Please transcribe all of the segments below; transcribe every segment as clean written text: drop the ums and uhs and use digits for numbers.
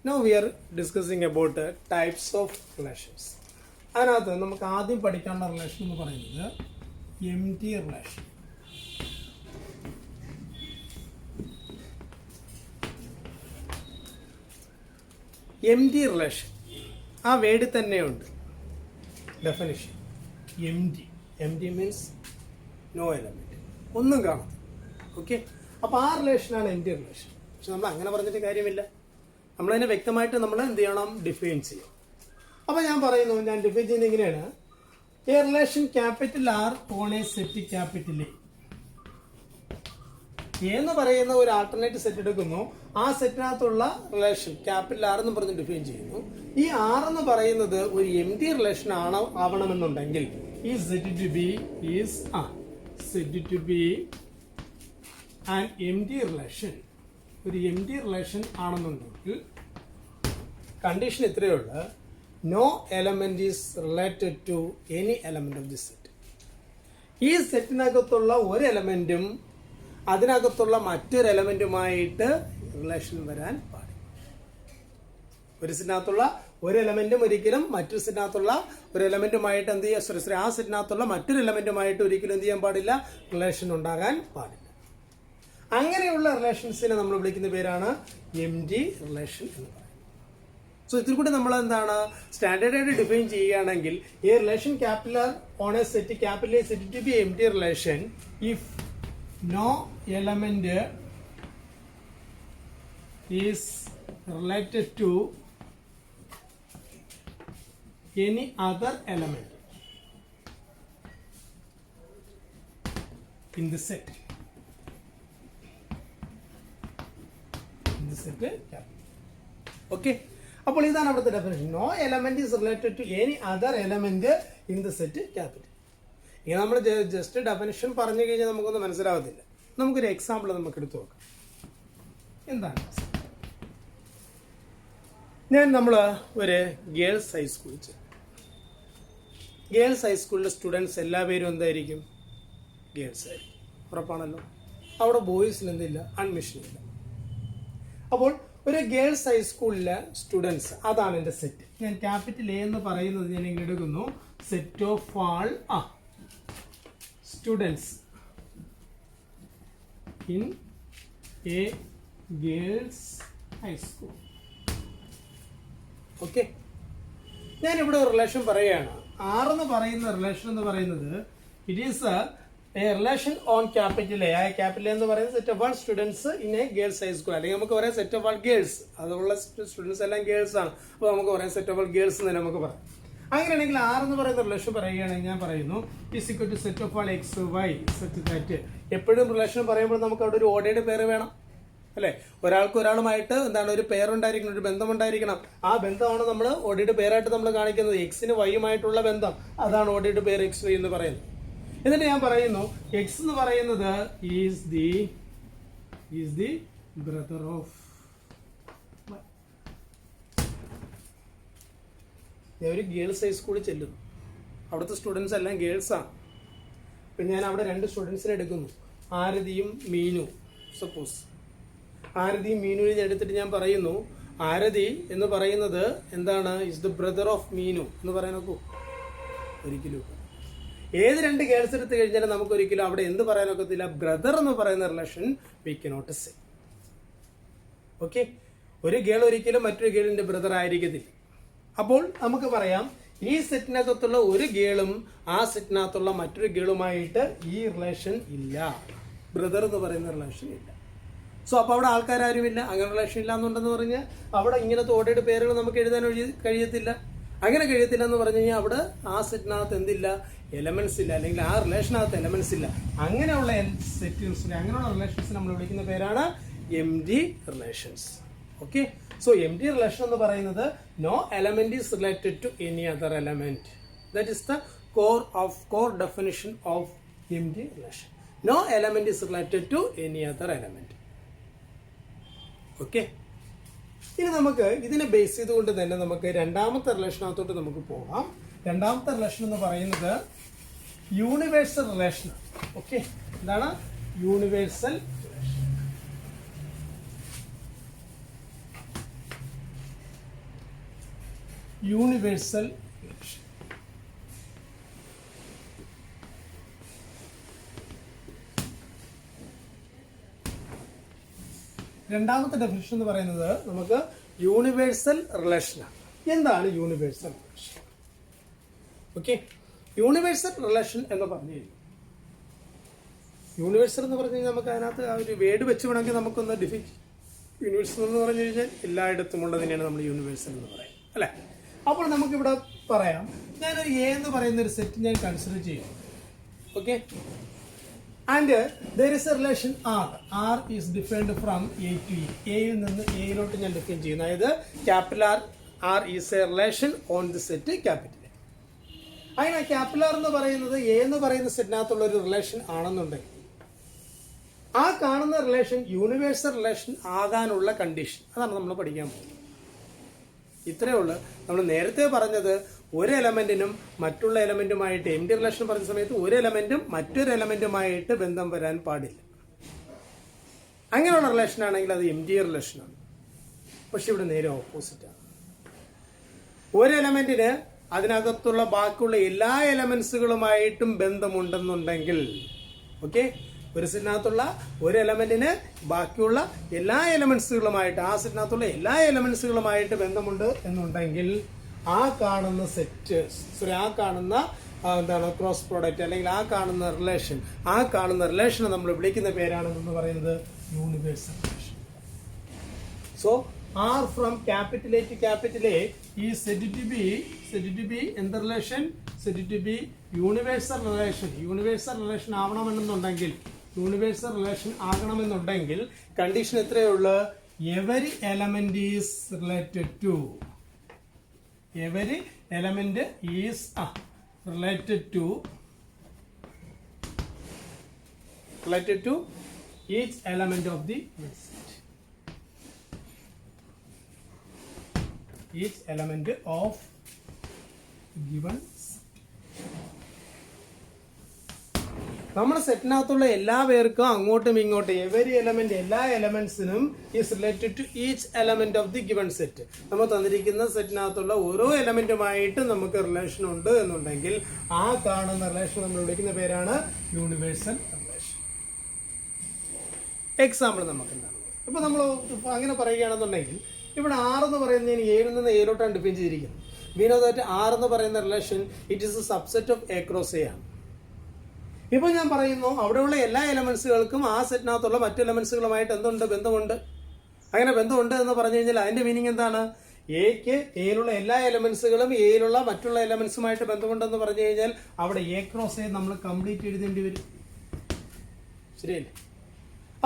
Now we are discussing about types of relations. അതിനകത്ത് നമുക്ക് ആദ്യം പഠിക്കാനുള്ള റിലേഷൻ എന്ന് പറയുന്നത് എംപ്റ്റി റിലേഷൻ. എംപ്റ്റി റിലേഷൻ ആ വേർഡിൽ തന്നെയുണ്ട് definition. Empty means no element, ഒന്നും കാണാം. ഓക്കെ, അപ്പോൾ ആ റിലേഷനാണ് എംപ്റ്റി റിലേഷൻ. പക്ഷെ നമ്മൾ അങ്ങനെ പറഞ്ഞിട്ട് കാര്യമില്ല, നമ്മളതിനെ വ്യക്തമായിട്ട് നമ്മൾ എന്ത് ചെയ്യണം, ഡിഫൈൻ ചെയ്യണം. അപ്പോൾ ഞാൻ പറയുന്നു, ഞാൻ ഡിഫൈൻ ചെയ്യുന്നത് ഇങ്ങനെയാണ്: A relation capital R on a set capital A. എന്ന് പറയുന്ന ഒരു ആൾട്ടർനേറ്റ് സെറ്റ് എടുക്കുന്നു, ആ സെറ്റിനകത്തുള്ള റിലേഷൻ ക്യാപിറ്റൽ ആർ എന്ന് പറഞ്ഞ് ഡിഫൈൻ ചെയ്യുന്നു. ഈ ആർ എന്ന് പറയുന്നത് ഒരു എംപ്റ്റി റിലേഷൻ ആവണമെന്നുണ്ടെങ്കിൽ ഈ set to be an empty relation, ഒരു എംപ്റ്റി റിലേഷൻ ആണെന്നുണ്ടെങ്കിൽ കണ്ടീഷൻ ഇത്രയേ ഉള്ളൂ: no element is related to any element of the set. ഈ സെറ്റിനകത്തുള്ള ഒരു എലമെന്റും അതിനകത്തുള്ള മറ്റൊരു എലമെന്റുമായിട്ട് റിലേഷൻ വരാൻ പാടില്ല. ഒരു സെറ്റിനകത്തുള്ള ഒരു എലമെന്റും ഒരിക്കലും മറ്റൊരു സെറ്റിനകത്തുള്ള ഒരു എലമെന്റുമായിട്ട് എന്ത് ചെയ്യുക, ആ സെറ്റിനകത്തുള്ള മറ്റൊരു എലമെന്റുമായിട്ട് ഒരിക്കലും എന്ത് ചെയ്യാൻ പാടില്ല, റിലേഷൻ ഉണ്ടാകാൻ പാടില്ല. അങ്ങനെയുള്ള റിലേഷൻസിനെ നമ്മൾ വിളിക്കുന്ന പേരാണ് എംപ്റ്റി റിലേഷൻ എന്ന് പറയുന്നത്. സോ ഇതിൽ കൂടി നമ്മൾ എന്താണ് സ്റ്റാൻഡേർഡ് ആയിട്ട് ഡിഫൈൻ ചെയ്യുകയാണെങ്കിൽ, ഈ relation capital R on a set capital A set to be empty relation if no element is related to any other element in the set. Okay, അപ്പോൾ ഇതാണ് അവിടുത്തെ definition. No element is related to any other element in the set capital. ഇങ്ങനെ നമ്മൾ just definition പറഞ്ഞു കഴിഞ്ഞാൽ നമുക്കൊന്നും മനസ്സിലാവത്തില്ല. നമുക്കൊരു example നമുക്ക് എടുത്തു നോക്കാം. എന്താണ്? നമ്മൾ ഒരു ഗേൾസ് ഹൈസ്കൂളിൽ ചെല്ലും. ഗേൾസ് ഹൈസ്കൂളിലെ സ്റ്റുഡൻസ് എല്ലാവരും എന്തായിരിക്കും? ഗേൾസ് ആയിരിക്കും, ഉറപ്പാണല്ലോ. അവിടെ ബോയ്സിന് എന്തില്ല, അഡ്മിഷൻ ഇല്ല. അപ്പോൾ ഒരു ഗേൾസ് ഹൈസ്കൂളിലെ സ്റ്റുഡൻസ്, അതാണ് എൻ്റെ സെറ്റ്. ഞാൻ ക്യാപിറ്റൽ എ എന്ന് പറയുന്നത് ഞാൻ ഇങ്ങനെ എടുക്കുന്നു: set of all students in a girls high school. Okay, ഞാനിവിടെ ഒരു റിലേഷൻ പറയുകയാണ്. ആർ എന്ന് പറയുന്ന റിലേഷൻ എന്ന് പറയുന്നത് it is a relation on capital A. ആ ക്യാപിറ്റൽ എന്ന് പറയുന്നത് set of all students in a girls high school. അല്ലെങ്കിൽ നമുക്ക് പറയാം സെറ്റ് ഓഫ് ആൾ ഗേൾസ്. അതുള്ള സ്റ്റുഡൻസ് എല്ലാം ഗേൾസ് ആണ്. അപ്പോൾ നമുക്ക് പറയാം സെറ്റ് ഓഫ് ആൾ ഗേൾസ് എന്ന് തന്നെ നമുക്ക് പറയാം. അങ്ങനെയാണെങ്കിൽ ആർ എന്ന് പറയുന്ന റിലേഷൻ പറയുകയാണെങ്കിൽ ഞാൻ പറയുന്നു is equal to set of all x y set that. എപ്പോഴും റിലേഷൻ പറയുമ്പോൾ നമുക്ക് അവിടെ ഒരു ഓർഡേഡ് പേര് വേണം, അല്ലേ? ഒരാൾക്ക് ഒരാളുമായിട്ട് എന്താണ് ഒരു പേരുണ്ടായിരിക്കണം, ഒരു ബന്ധമുണ്ടായിരിക്കണം. ആ ബന്ധമാണ് നമ്മൾ ഓർഡേഡ് പേരായിട്ട് നമ്മൾ കാണിക്കുന്നത്. എക്സിന് വൈയുമായിട്ടുള്ള ബന്ധം, അതാണ് ഓർഡേഡ് പേര് എക്സ് വൈ എന്ന് പറയുന്നത്. എന്നിട്ട് ഞാൻ പറയുന്നു എക്സ് എന്ന് പറയുന്നത് ഈസ് ദി ബ്രദർ ഓഫ്. ഒരു ഗേൾസ് ഹൈസ്കൂളിൽ ചെല്ലുന്നു, അവിടുത്തെ സ്റ്റുഡൻസ് എല്ലാം ഗേൾസാണ്. പിന്നെ ഞാൻ അവിടെ രണ്ട് സ്റ്റുഡൻസിനെ എടുക്കുന്നു, ആരതിയും മീനു. സപ്പോസ് ആരതിയും മീനുവിനെ എടുത്തിട്ട് ഞാൻ പറയുന്നു ആരതി എന്ന് പറയുന്നത് എന്താണ്, is the brother of Meenu എന്ന് പറയാൻ നോക്കൂ? ഒരിക്കലും. ഏത് രണ്ട് ഗേൾസ് എടുത്ത് കഴിഞ്ഞാലും നമുക്ക് ഒരിക്കലും അവിടെ എന്ത് പറയാനൊക്കത്തില്ല, ബ്രദർ എന്ന് പറയുന്ന relation V cannot say. Okay, ഒരു ഗേൾ ഒരിക്കലും മറ്റൊരു ഗേളിന്റെ ബ്രദർ ആയിരിക്കത്തില്ല. അപ്പോൾ നമുക്ക് പറയാം ഈ സെറ്റിനകത്തുള്ള ഒരു ഗേളും ആ സെറ്റിനകത്തുള്ള മറ്റൊരു ഗേളുമായിട്ട് ഈ റിലേഷൻ ഇല്ല, ബ്രദർ എന്ന് പറയുന്ന റിലേഷൻ ഇല്ല. സോ അപ്പോൾ അവിടെ ആൾക്കാരാരുമില്ല, അങ്ങനെ റിലേഷൻ ഇല്ല എന്നുണ്ടെന്ന് പറഞ്ഞാൽ അവിടെ ഇങ്ങനത്തെ ഓർഡേഡ് പേരുകൾ നമുക്ക് എഴുതാൻ കഴിയത്തില്ല. അങ്ങനെ കഴിയത്തില്ല എന്ന് പറഞ്ഞു കഴിഞ്ഞാൽ അവിടെ ആ സെറ്റിനകത്ത് എന്തില്ല, എലമെന്റ്സ് ഇല്ല, അല്ലെങ്കിൽ ആ റിലേഷനകത്ത് എലമെന്റ്സ് ഇല്ല. അങ്ങനെയുള്ള സെറ്റിൽസിനെ, അങ്ങനെയുള്ള റിലേഷൻസ് നമ്മൾ വിളിക്കുന്ന പേരാണ് empty relations. Okay, so empty relation എന്ന് പറയുന്നത് no element is related to any other element. That is the core definition of empty relation. No element is related to any other element. Okay, ഇനി നമുക്ക് ഇതിനെ base ചെയ്തുകൊണ്ട് തന്നെ നമുക്ക് രണ്ടാമത്തെ റിലേഷനകത്തോട്ട് നമുക്ക് പോകാം. രണ്ടാമത്തെ റിലേഷൻ എന്ന് പറയുന്നത് യൂണിവേഴ്സൽ റിലേഷൻ. ഓക്കെ, എന്താണ് യൂണിവേഴ്സൽ റിലേഷൻ? Universal relation. രണ്ടാമത്തെ ഡെഫിനിഷൻ എന്ന് പറയുന്നത് നമുക്ക് യൂണിവേഴ്സൽ റിലേഷനാണ്. എന്താണ് universal relation? Okay, universal relation എന്ന് പറഞ്ഞു കഴിഞ്ഞാൽ, യൂണിവേഴ്സൽ എന്ന് പറഞ്ഞു കഴിഞ്ഞാൽ നമുക്ക് അതിനകത്ത് ആ ഒരു വേർഡ് വെച്ച് വേണമെങ്കിൽ നമുക്കൊന്ന് യൂണിവേഴ്സൽ എന്ന് പറഞ്ഞു കഴിഞ്ഞാൽ എല്ലായിടത്തും ഉള്ളതിനെയാണ് നമ്മൾ യൂണിവേഴ്സൽ എന്ന് പറയും, അല്ലേ? അപ്പോൾ നമുക്കിവിടെ പറയാം, ഞാനൊരു എ എന്ന് പറയുന്ന ഒരു സെറ്റ് ഞാൻ കൺസിഡർ ചെയ്യും. Okay, and there is a relation R. R is defined from A to A. എയിൽ നിന്ന് എയിലോട്ട് ഞാൻ ഡിഫൈൻ ചെയ്യുന്നു. അതായത് capital R is a relation on the set capital. അങ്ങനെ ക്യാപിറ്റൽ ആർ എന്ന് പറയുന്നത് എ എന്ന് പറയുന്ന സെറ്റിനകത്തുള്ള ഒരു റിലേഷൻ ആണെന്നുണ്ടെങ്കിൽ ആ കാണുന്ന റിലേഷൻ യൂണിവേഴ്സൽ റിലേഷൻ ആകാനുള്ള കണ്ടീഷൻ, അതാണ് നമ്മൾ പഠിക്കാൻ പോകുന്നത്. ഇത്രയേ ഉള്ളൂ. നമ്മൾ നേരത്തെ പറഞ്ഞത് ഒരു എലമെന്റിനും മറ്റുള്ള എലമെന്റുമായിട്ട് എംഡി റിലേഷൻ പറഞ്ഞ സമയത്ത് ഒരു എലമെന്റും മറ്റൊരു എലമെന്റുമായിട്ട് ബന്ധം വരാൻ പാടില്ല. അങ്ങനെയുള്ള റിലേഷൻ ആണെങ്കിൽ അത് എം ഡി റിലേഷനാണ്. പക്ഷെ ഇവിടെ നേരെ ഓപ്പോസിറ്റാണ്. ഒരു എലമെന്റിന് അതിനകത്തുള്ള ബാക്കിയുള്ള എല്ലാ എലമെന്റ്സുകളുമായിട്ടും ബന്ധമുണ്ടെന്നുണ്ടെങ്കിൽ, ഓക്കെ, ഒരു സെറ്റിനകത്തുള്ള ഒരു എലമെന്റിന് ബാക്കിയുള്ള എല്ലാ എലമെന്റ്സുകളുമായിട്ട്, ആ സെറ്റിനകത്തുള്ള എല്ലാ എലമെന്റ്സുകളുമായിട്ട് ബന്ധമുണ്ട് എന്നുണ്ടെങ്കിൽ ആ കാണുന്ന സെറ്റ്, ആ കാണുന്ന എന്താണ് ക്രോസ് പ്രോഡക്റ്റ് അല്ലെങ്കിൽ ആ കാണുന്ന റിലേഷനെ നമ്മൾ വിളിക്കുന്ന പേരാണെന്ന് പറയുന്നത് universal relation. So R from capital A to capital A is said to be in the relation, said to be universal relation. Universal relation ആവണമെന്നുണ്ടെങ്കിൽ, യൂണിവേഴ്സൽ റിലേഷൻ ആകണമെന്നുണ്ടെങ്കിൽ കണ്ടീഷൻ എത്രയേ ഉള്ളൂ? Every element is related to, every element is related to each element of the each element of given set. നമ്മുടെ സെറ്റിനകത്തുള്ള എല്ലാ പേർക്കും അങ്ങോട്ടും ഇങ്ങോട്ടും every element, എല്ലാ എലമെന്റ്സിനും is related to each element of the given set. നമ്മൾ തന്നിരിക്കുന്ന സെറ്റിനകത്തുള്ള ഓരോ എലമെന്റുമായിട്ട് നമുക്ക് റിലേഷൻ ഉണ്ട് എന്നുണ്ടെങ്കിൽ ആ കാണുന്ന റിലേഷൻ നമ്മൾ വിളിക്കുന്ന പേരാണ് യൂണിവേഴ്സൽ റിലേഷൻ. എക്സാമ്പിൾ നമുക്ക് എന്താണ്? ഇപ്പൊ നമ്മൾ അങ്ങനെ പറയുകയാണെന്നുണ്ടെങ്കിൽ ഇവിടെ ആർ എന്ന് പറയുന്നത് ഞാൻ എയിൽ നിന്ന് എയിലോട്ടാണ് ഡിഫൈൻ ചെയ്തിരിക്കുന്നത്. വി നോ ദാറ്റ് ആർ എന്ന് പറയുന്ന relation it is a subset of A cross A ആണ്. ഇപ്പൊ ഞാൻ പറയുന്നു അവിടെയുള്ള എല്ലാ എലമെന്റ്സുകൾക്കും ആ സെറ്റിനകത്തുള്ള മറ്റു എലമെന്റ്സുകളുമായിട്ട് ബന്ധമുണ്ട്. അങ്ങനെ ബന്ധമുണ്ട് എന്ന് പറഞ്ഞു കഴിഞ്ഞാൽ അതിന്റെ മീനിങ് എന്താണ്? എക്ക് എയിലുള്ള എല്ലാ എലമെന്റ്സുകളും എയിലുള്ള മറ്റുള്ള എലമെന്റ്സുമായിട്ട് ബന്ധമുണ്ടെന്ന് പറഞ്ഞു കഴിഞ്ഞാൽ അവിടെ എ ക്രോസ് എ നമ്മൾ കംപ്ലീറ്റ് എഴുതേണ്ടി വരും. ശരിയല്ലേ?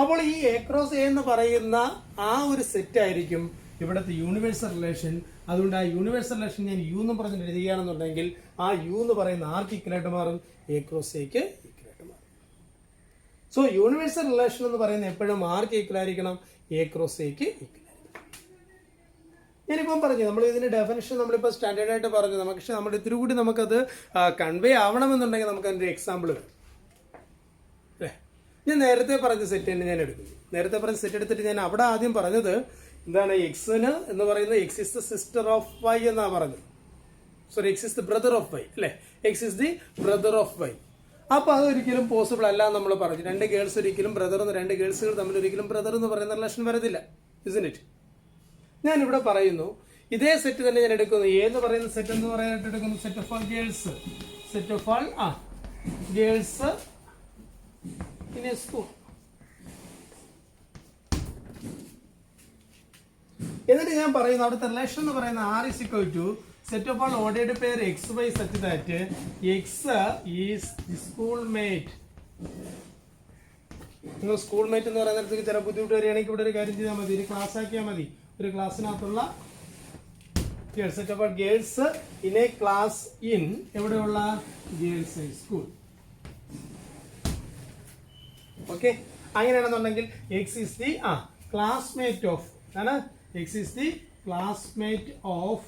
അപ്പോൾ ഈ എ ക്രോസ് എ എന്ന് പറയുന്ന ആ ഒരു സെറ്റ് ആയിരിക്കും ഇവിടുത്തെ യൂണിവേഴ്സൽ റിലേഷൻ. അതുകൊണ്ട് ആ യൂണിവേഴ്സൽ റിലേഷൻ ഞാൻ യു എന്ന് പറഞ്ഞിട്ട് എഴുതുകയാണെന്നുണ്ടെങ്കിൽ ആ യു എന്ന് പറയുന്ന ആർക്ക് ഈക്വലായിട്ട് മാറും? എ ക്രോസ് എക്ക് ഈക്വലായിട്ട് മാറും. സോ യൂണിവേഴ്സൽ റിലേഷൻ എന്ന് പറയുന്നത് എപ്പോഴും ആർക്ക് ഈക്വൽ ആയിരിക്കണം? എ ക്രോസ് എക്ക് ഈക്വൽ ആയിരിക്കണം. ഞാനിപ്പം പറഞ്ഞു, നമ്മൾ ഇതിന്റെ ഡെഫിനിഷൻ നമ്മളിപ്പോൾ സ്റ്റാൻഡേർഡ് ആയിട്ട് പറഞ്ഞു. പക്ഷെ നമ്മുടെ ഇത്തിരി കൂടി നമുക്കത് കൺവേ ആവണമെന്നുണ്ടെങ്കിൽ നമുക്ക് അതിന്റെ എക്സാമ്പിൾ വേണം. അല്ലേ? ഞാൻ നേരത്തെ പറഞ്ഞ സെറ്റ് തന്നെ ഞാൻ എടുക്കുന്നു. നേരത്തെ പറഞ്ഞ സെറ്റ് എടുത്തിട്ട് ഞാൻ അവിടെ ആദ്യം പറഞ്ഞത് എന്താണ്? എക്സിന് എന്ന് പറയുന്നത് X is the sister of Y എന്നാ പറഞ്ഞത്. Sorry, X is the brother of Y, അല്ലെ? X is the brother of Y. അപ്പൊ അതൊരിക്കലും പോസിബിൾ അല്ല നമ്മൾ പറഞ്ഞു. രണ്ട് ഗേൾസ് ഒരിക്കലും ബ്രദർ എന്ന്, രണ്ട് ഗേൾസുകൾ തമ്മിൽ ഒരിക്കലും ബ്രദർ എന്ന് പറയുന്ന റിലേഷൻ വരത്തില്ല, ഇസ്ന്റ് ഇറ്റ്? ഞാൻ ഇവിടെ പറയുന്നു ഇതേ സെറ്റ് തന്നെ ഞാൻ എടുക്കുന്നു. എ എന്ന് പറയുന്ന സെറ്റ് എന്ന് പറയാനായിട്ട് എടുക്കുന്നു set of all girls, set of all girls in a school. എന്നിട്ട് ഞാൻ പറയുന്നു അവിടുത്തെ റിലേഷൻ എന്ന് പറയുന്ന R is equal to set of all ordered pair x y such that X is the schoolmate. നിങ്ങൾ സ്കൂൾ മേറ്റ് എന്ന് പറയുന്ന ചില ബുദ്ധിമുട്ട് വരികയാണെങ്കിൽ ഇവിടെ ഒരു കാര്യം ചെയ്താൽ മതി, ഒരു ക്ലാസ് ആക്കിയാൽ മതി. ഒരു ക്ലാസ്സിനകത്തുള്ള set of all girls in a class in എവിടെയുള്ള ഗേൾസ് സ്കൂൾ. ഓക്കെ, അങ്ങനെയാണെന്നുണ്ടെങ്കിൽ X is the classmate of ആണ്. X is the classmate of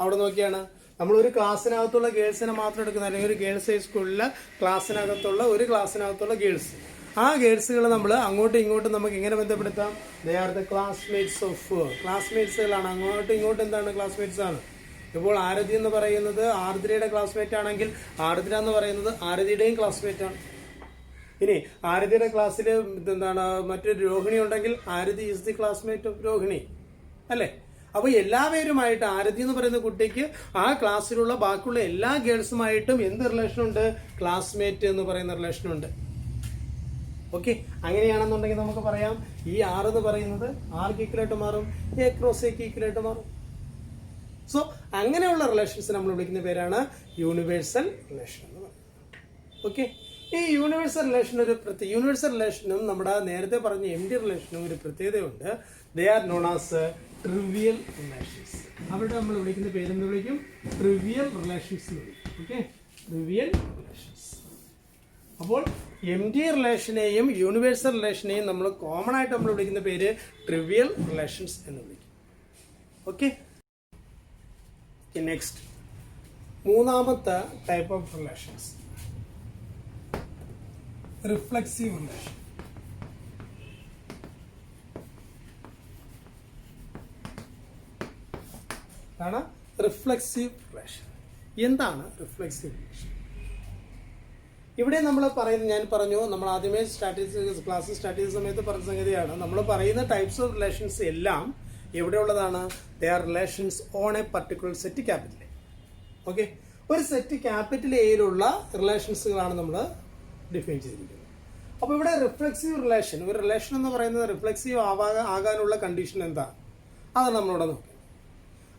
അവിടെ നോക്കിയാണ് നമ്മൾ ഒരു ക്ലാസ്സിനകത്തുള്ള ഗേൾസിനെ മാത്രം എടുക്കുന്നത്, അല്ലെങ്കിൽ ഒരു ഗേൾസ് ഹൈ സ്കൂളിലെ ക്ലാസ്സിനകത്തുള്ള ഒരു ക്ലാസ്സിനകത്തുള്ള ഗേൾസ്. ആ ഗേൾസുകൾ നമ്മൾ അങ്ങോട്ടും ഇങ്ങോട്ടും നമുക്ക് എങ്ങനെ ബന്ധപ്പെടുത്താം? They are the classmates of, ക്ലാസ്മേറ്റ്സുകളാണ്. അങ്ങോട്ടും ഇങ്ങോട്ടും എന്താണ്? ക്ലാസ്മേറ്റ്സ് ആണ്. ഇപ്പോൾ ആരതി എന്ന് പറയുന്നത് ആർദ്രയുടെ ക്ലാസ്മേറ്റ് ആണെങ്കിൽ ആർദ്ര എന്ന് പറയുന്നത് ആരതിയുടെയും ക്ലാസ്മേറ്റ് ആണ്. ഇനി ആരതിയുടെ ക്ലാസ്സിൽ എന്താണ് മറ്റൊരു രോഹിണി ഉണ്ടെങ്കിൽ Arathi is the classmate of Rohini അല്ലേ? അപ്പൊ എല്ലാവരുമായിട്ട് ആരതി എന്ന് പറയുന്ന കുട്ടിക്ക് ആ ക്ലാസ്സിലുള്ള ബാക്കിയുള്ള എല്ലാ ഗേൾസുമായിട്ടും എന്ത് റിലേഷൻ ഉണ്ട്? ക്ലാസ്മേറ്റ് എന്ന് പറയുന്ന റിലേഷൻ ഉണ്ട്. ഓക്കെ, അങ്ങനെയാണെന്നുണ്ടെങ്കിൽ നമുക്ക് പറയാം ഈ ആർ എന്ന് പറയുന്നത് ആർക്ക് ഈക്വലായിട്ട് മാറും? എ ക്രോസ് എക്ക് ഈക്വലായിട്ട് മാറും. സോ അങ്ങനെയുള്ള റിലേഷൻസ് നമ്മൾ വിളിക്കുന്ന പേരാണ് യൂണിവേഴ്സൽ റിലേഷൻ എന്ന് പറയുന്നത്. ഓക്കെ, ഈ യൂണിവേഴ്സൽ റിലേഷനും നമ്മുടെ നേരത്തെ പറഞ്ഞ എംഡി റിലേഷനും ഒരു പ്രത്യേകതയുണ്ട്. They are known as trivial relations. അവിടെ നമ്മൾ വിളിക്കുന്ന പേരെന്ന് വിളിക്കും? ട്രിവിയൽ റിലേഷൻസ് എന്ന് വിളിക്കും. Okay, trivial relations. അപ്പോൾ എം ഡി റിലേഷനെയും യൂണിവേഴ്സൽ റിലേഷനെയും നമ്മൾ കോമൺ ആയിട്ട് നമ്മൾ വിളിക്കുന്ന പേര് ട്രിവിയൽ റിലേഷൻസ് എന്ന് വിളിക്കും. ഓക്കെ, നെക്സ്റ്റ് മൂന്നാമത്തെ type of relations, reflexive relation. ആണ് റിഫ്ലെക്സീവ് റിലേഷൻ. എന്താണ് റിഫ്ലെക്സീവ് റിലേഷൻ? ഇവിടെ നമ്മൾ പറയുന്നത്, ഞാൻ പറഞ്ഞു നമ്മൾ ആദ്യമേ ക്ലാസ് സ്റ്റാർട്ട് ചെയ്ത സമയത്ത് പറഞ്ഞ സംഗതിയാണ്, നമ്മൾ പറയുന്ന ടൈപ്സ് ഓഫ് റിലേഷൻസ് എല്ലാം എവിടെയുള്ളതാണ്? They are relations on a particular set capital A. Okay, ഒരു സെറ്റ് ക്യാപിറ്റൽ എയിലുള്ള റിലേഷൻസുകളാണ് നമ്മൾ ഡിഫൈൻ ചെയ്തിരിക്കുന്നത്. അപ്പോൾ ഇവിടെ റിഫ്ലെക്സീവ് റിലേഷൻ, ഒരു റിലേഷൻ എന്ന് പറയുന്നത് റിഫ്ലെക്സീവ് ആകാനുള്ള കണ്ടീഷൻ എന്താ? അതാണ് നമ്മളിവിടെ നോക്കാം.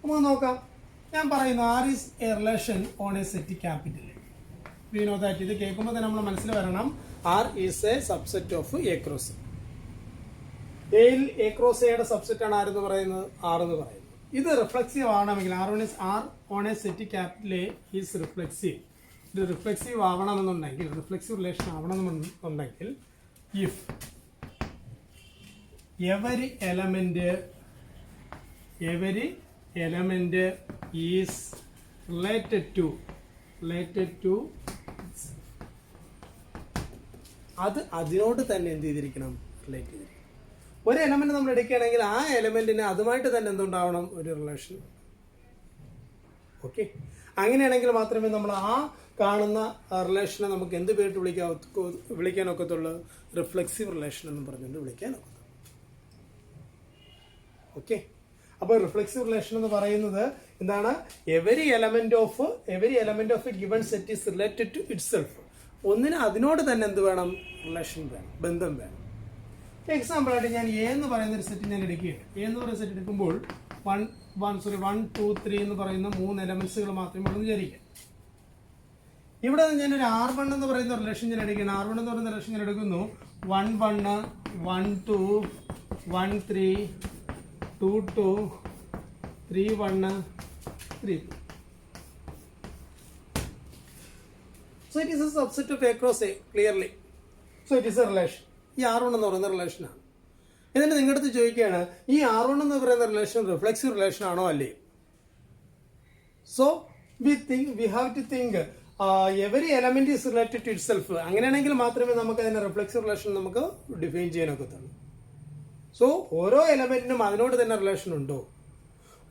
നമുക്ക് നോക്കാം. ഞാൻ പറയുന്നു R is a relation on a set capital A. We know that. ഇത് കേൾക്കുമ്പോൾ തന്നെ നമ്മൾ മനസ്സിൽ വരണം R is a subset of A cross. എയിൽ എ ക്രോസ് എയുടെ സബ്സെറ്റ് ആണ് ആരെന്ന് പറയുന്നത്? ആർ എന്ന് പറയുന്നത്. ഇത് റിഫ്ലെക്സീവ് ആവണമെങ്കിൽ R on a set capital A is reflexive. ഇത് റിഫ്ലെക്സീവ് ആവണമെന്നുണ്ടെങ്കിൽ, റിഫ്ലെക്സീവ് റിലേഷൻ ആവണമെന്നുണ്ടെങ്കിൽ if every element is related to അത് അതിനോട് തന്നെ എന്ത് ചെയ്തിരിക്കണം? റിലേറ്റ് ചെയ്തിരിക്കണം. ഒരു എലമെന്റ് നമ്മൾ എടുക്കുകയാണെങ്കിൽ ആ എലമെന്റിന് അതുമായിട്ട് തന്നെ എന്തുണ്ടാവണം? ഒരു റിലേഷൻ. ഓക്കെ, അങ്ങനെയാണെങ്കിൽ മാത്രമേ നമ്മൾ ആ കാണുന്ന റിലേഷനെ നമുക്ക് എന്ത് പേരിട്ട് വിളിക്കാൻ ഒക്കത്തുള്ളൂ? റിഫ്ലെക്സീവ് റിലേഷൻ എന്ന് പറഞ്ഞുകൊണ്ട് വിളിക്കാൻ ഒക്കത്തുള്ളൂ. ഓക്കെ, അപ്പോൾ റിഫ്ലെക്സീവ് റിലേഷൻ എന്ന് പറയുന്നത് എന്താണ്? Every element of a given set is related to itself. ഒന്നിന് അതിനോട് തന്നെ എന്ത് വേണം? റിലേഷൻ വേണം, ബന്ധം വേണം. എക്സാമ്പിൾ ആയിട്ട് ഞാൻ എ എന്ന് പറയുന്ന ഒരു സെറ്റ് ഞാൻ എടുക്കുകയാണ്. എ എന്ന് പറയുന്ന സെറ്റ് എടുക്കുമ്പോൾ 1, 2, 3 എന്ന് പറയുന്ന 3 എലമെന്റ്സുകൾ മാത്രമേ ഉള്ളൂ വിചാരിക്കാം. ഇവിടെ ഞാനൊരു R1 എന്ന് പറയുന്ന റിലേഷൻ ഞാൻ എടുക്കുകയാണ്. R1 എന്ന് പറയുന്ന റിലേഷൻ ഞാൻ എടുക്കുന്നു. 1, 1, 1, 2, 1, 3, 2, 2, 3, 1, 3. So it is a subset of A cross A, clearly. So it is a relation. ഈ R1 എന്ന് പറയുന്ന റിലേഷനാണ്. എന്നിട്ട് നിങ്ങളുടെ അടുത്ത് ചോദിക്കുകയാണ്, ഈ R1 എന്ന് പറയുന്ന റിലേഷൻ റിഫ്ലെക്സീവ് റിലേഷൻ ആണോ അല്ലേ? So we have to think every element is related to itself. അങ്ങനെയാണെങ്കിൽ മാത്രമേ നമുക്ക് അതിന്റെ റിഫ്ലെക്സീവ് റിലേഷൻ നമുക്ക് ഡിഫൈൻ ചെയ്യാനൊക്കത്തുള്ളൂ. സോ ഓരോ എലമെന്റിനും അതിനോട് തന്നെ റിലേഷൻ ഉണ്ടോ?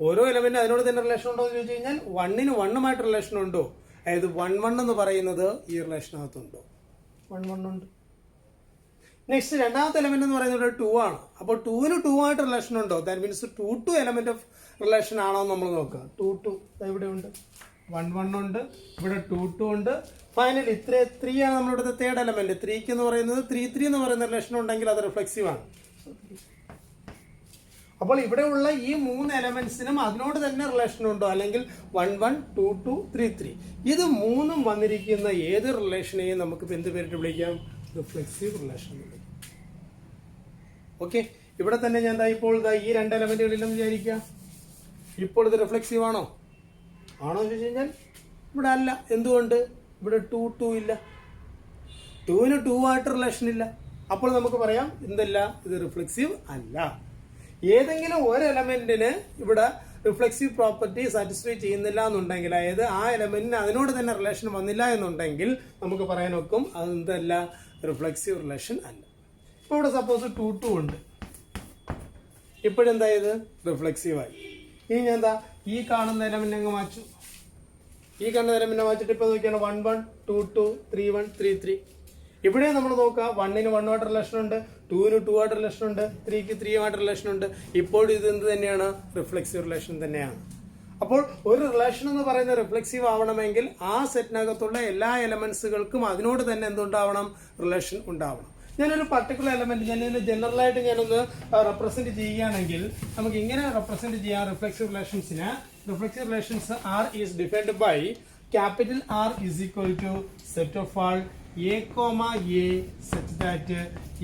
ഓരോ എലമെന്റിനും അതിനോട് തന്നെ റിലേഷൻ ഉണ്ടോ എന്ന് ചോദിച്ചു കഴിഞ്ഞാൽ 1-ന് 1-ഉമായിട്ട് റിലേഷൻ ഉണ്ടോ? അതായത് 1-1 എന്ന് പറയുന്നത് ഈ റിലേഷനകത്തുണ്ടോ? 1-1 ഉണ്ട്. നെക്സ്റ്റ് രണ്ടാമത്തെ എലമെന്റ് എന്ന് പറയുന്നത് 2 ആണ്. അപ്പോൾ 2-ന് 2-ആയിട്ട് റിലേഷൻ ഉണ്ടോ? That means 2-2 element of relation ആണോ നമ്മൾ നോക്കുക. 2-2 ഇവിടെ ഉണ്ട്, 1-1 ഉണ്ട്, ഇവിടെ 2-2 ഉണ്ട്. ഫൈനലി 3 ആണ് നമ്മളിവിടുത്തെ തേർഡ് എലമെന്റ്. 3 എന്ന് പറയുന്നത് 3-3 എന്ന് പറയുന്ന റിലേഷൻ ഉണ്ടെങ്കിൽ അത് റിഫ്ലെക്സീവ് ആണ്. അപ്പോൾ ഇവിടെയുള്ള ഈ 3 എലമെന്റ്സിനും അതിനോട് തന്നെ റിലേഷൻ ഉണ്ടോ? അല്ലെങ്കിൽ 1-1, 2-2, 3-3 ഇത് 3ഉം വന്നിരിക്കുന്ന ഏത് റിലേഷനെയും നമുക്ക് എന്ത് പേരിട്ട് വിളിക്കാം? Reflexive relation. ഓക്കെ, ഇവിടെ തന്നെ ഞാൻ ഇപ്പോൾ ഈ 2 എലമെന്റുകളിലും വിചാരിക്കാം. ഇപ്പോൾ ഇത് റിഫ്ലെക്സീവ് ആണോ? ആണോ എന്ന് ചോദിച്ചു കഴിഞ്ഞാൽ ഇവിടെ അല്ല. എന്തുകൊണ്ട്? ഇവിടെ 2-2 ഇല്ല. 2-ന് 2-ആയിട്ട് റിലേഷൻ ഇല്ല. അപ്പോൾ നമുക്ക് പറയാം എന്തല്ല, ഇത് റിഫ്ലെക്സീവ് അല്ല. ഏതെങ്കിലും ഒരു എലമെന്റിന് ഇവിടെ റിഫ്ലെക്സീവ് പ്രോപ്പർട്ടി സാറ്റിസ്ഫൈ ചെയ്യുന്നില്ല എന്നുണ്ടെങ്കിൽ, അതായത് ആ എലമെന്റിന് അതിനോട് തന്നെ റിലേഷൻ വന്നില്ല എന്നുണ്ടെങ്കിൽ നമുക്ക് പറയാൻ ഒക്കും അതെന്തല്ല, റിഫ്ലെക്സീവ് റിലേഷൻ അല്ല. ഇപ്പൊ ഇവിടെ സപ്പോസ് 2 ഉണ്ട്, ഇപ്പോഴെന്തായത് റിഫ്ലെക്സീവ് ആയി. ഇനി ഞാൻ എന്താ ഈ കാണുന്ന എലമെന്റ് അങ്ങ് മാച്ചു, ഈ കാണുന്ന എലമെന്റ് മാറ്റിട്ട് ഇപ്പൊ നോക്കിയാണ് 1 1 2 2 3 1 3 3. ഇവിടെ നമ്മൾ നോക്കാം 1ന് 1 ആയിട്ട് റിലേഷൻ ഉണ്ട്, 2ന് 2 ആയിട്ട് റിലേഷൻ ഉണ്ട്, 3ക്ക് 3 ആയിട്ട് റിലേഷൻ ഉണ്ട്. ഇപ്പോൾ ഇത് എന്ത് തന്നെയാണ്, റിഫ്ലെക്സീവ് റിലേഷൻ തന്നെയാണ്. അപ്പോൾ ഒരു റിലേഷൻ എന്ന് പറയുന്നത് റിഫ്ലെക്സീവ് ആവണമെങ്കിൽ ആ സെറ്റിനകത്തുള്ള എല്ലാ എലമെന്റ്സുകൾക്കും അതിനോട് തന്നെ എന്തുണ്ടാവണം, റിലേഷൻ ഉണ്ടാവണം. ഞാനൊരു പർട്ടിക്കുലർ എലമെന്റ് ഞാൻ ജനറൽ ആയിട്ട് ഞാനൊന്ന് റെപ്രസെന്റ് ചെയ്യുകയാണെങ്കിൽ നമുക്ക് ഇങ്ങനെ റെപ്രസെന്റ് ചെയ്യാം റിഫ്ലെക്സീവ് റിലേഷൻസിന്. Reflexive relations R is defined by capital R is equal to set of all A, A such that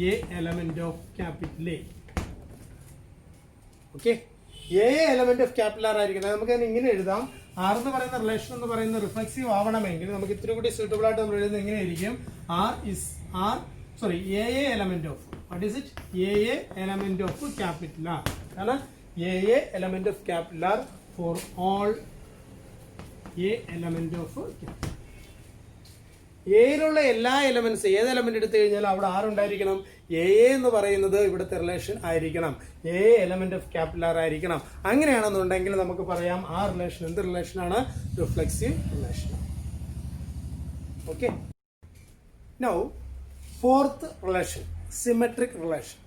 A element of capital A. ഓക്കെ, A element of capital R ആയിരിക്കണം. നമുക്ക് ഇങ്ങനെ എഴുതാം, ആർ എന്ന് പറയുന്ന relation എന്ന് പറയുന്ന റിഫ്ലെക്സീവ് ആവണമെങ്കിൽ നമുക്ക് ഇത്തിരി കൂടി സൂട്ടബിൾ ആയിട്ട് നമ്മൾ എഴുതുന്നത് എങ്ങനെയായിരിക്കും, A element of, what is it, A element of capital R. കാരണം A element of capital R for all A element of capital. എയിലുള്ള എല്ലാ എലമെന്റ്സ്, ഏത് എലമെന്റ് എടുത്തു കഴിഞ്ഞാലും അവിടെ ആരുണ്ടായിരിക്കണം, എ എന്ന് പറയുന്നത് ഇവിടുത്തെ റിലേഷൻ ആയിരിക്കണം, A element of capital R ആയിരിക്കണം. അങ്ങനെയാണെന്നുണ്ടെങ്കിൽ നമുക്ക് പറയാം ആ റിലേഷൻ എന്ത് റിലേഷനാണ്, reflexive relation. Okay, now fourth relation, symmetric relation.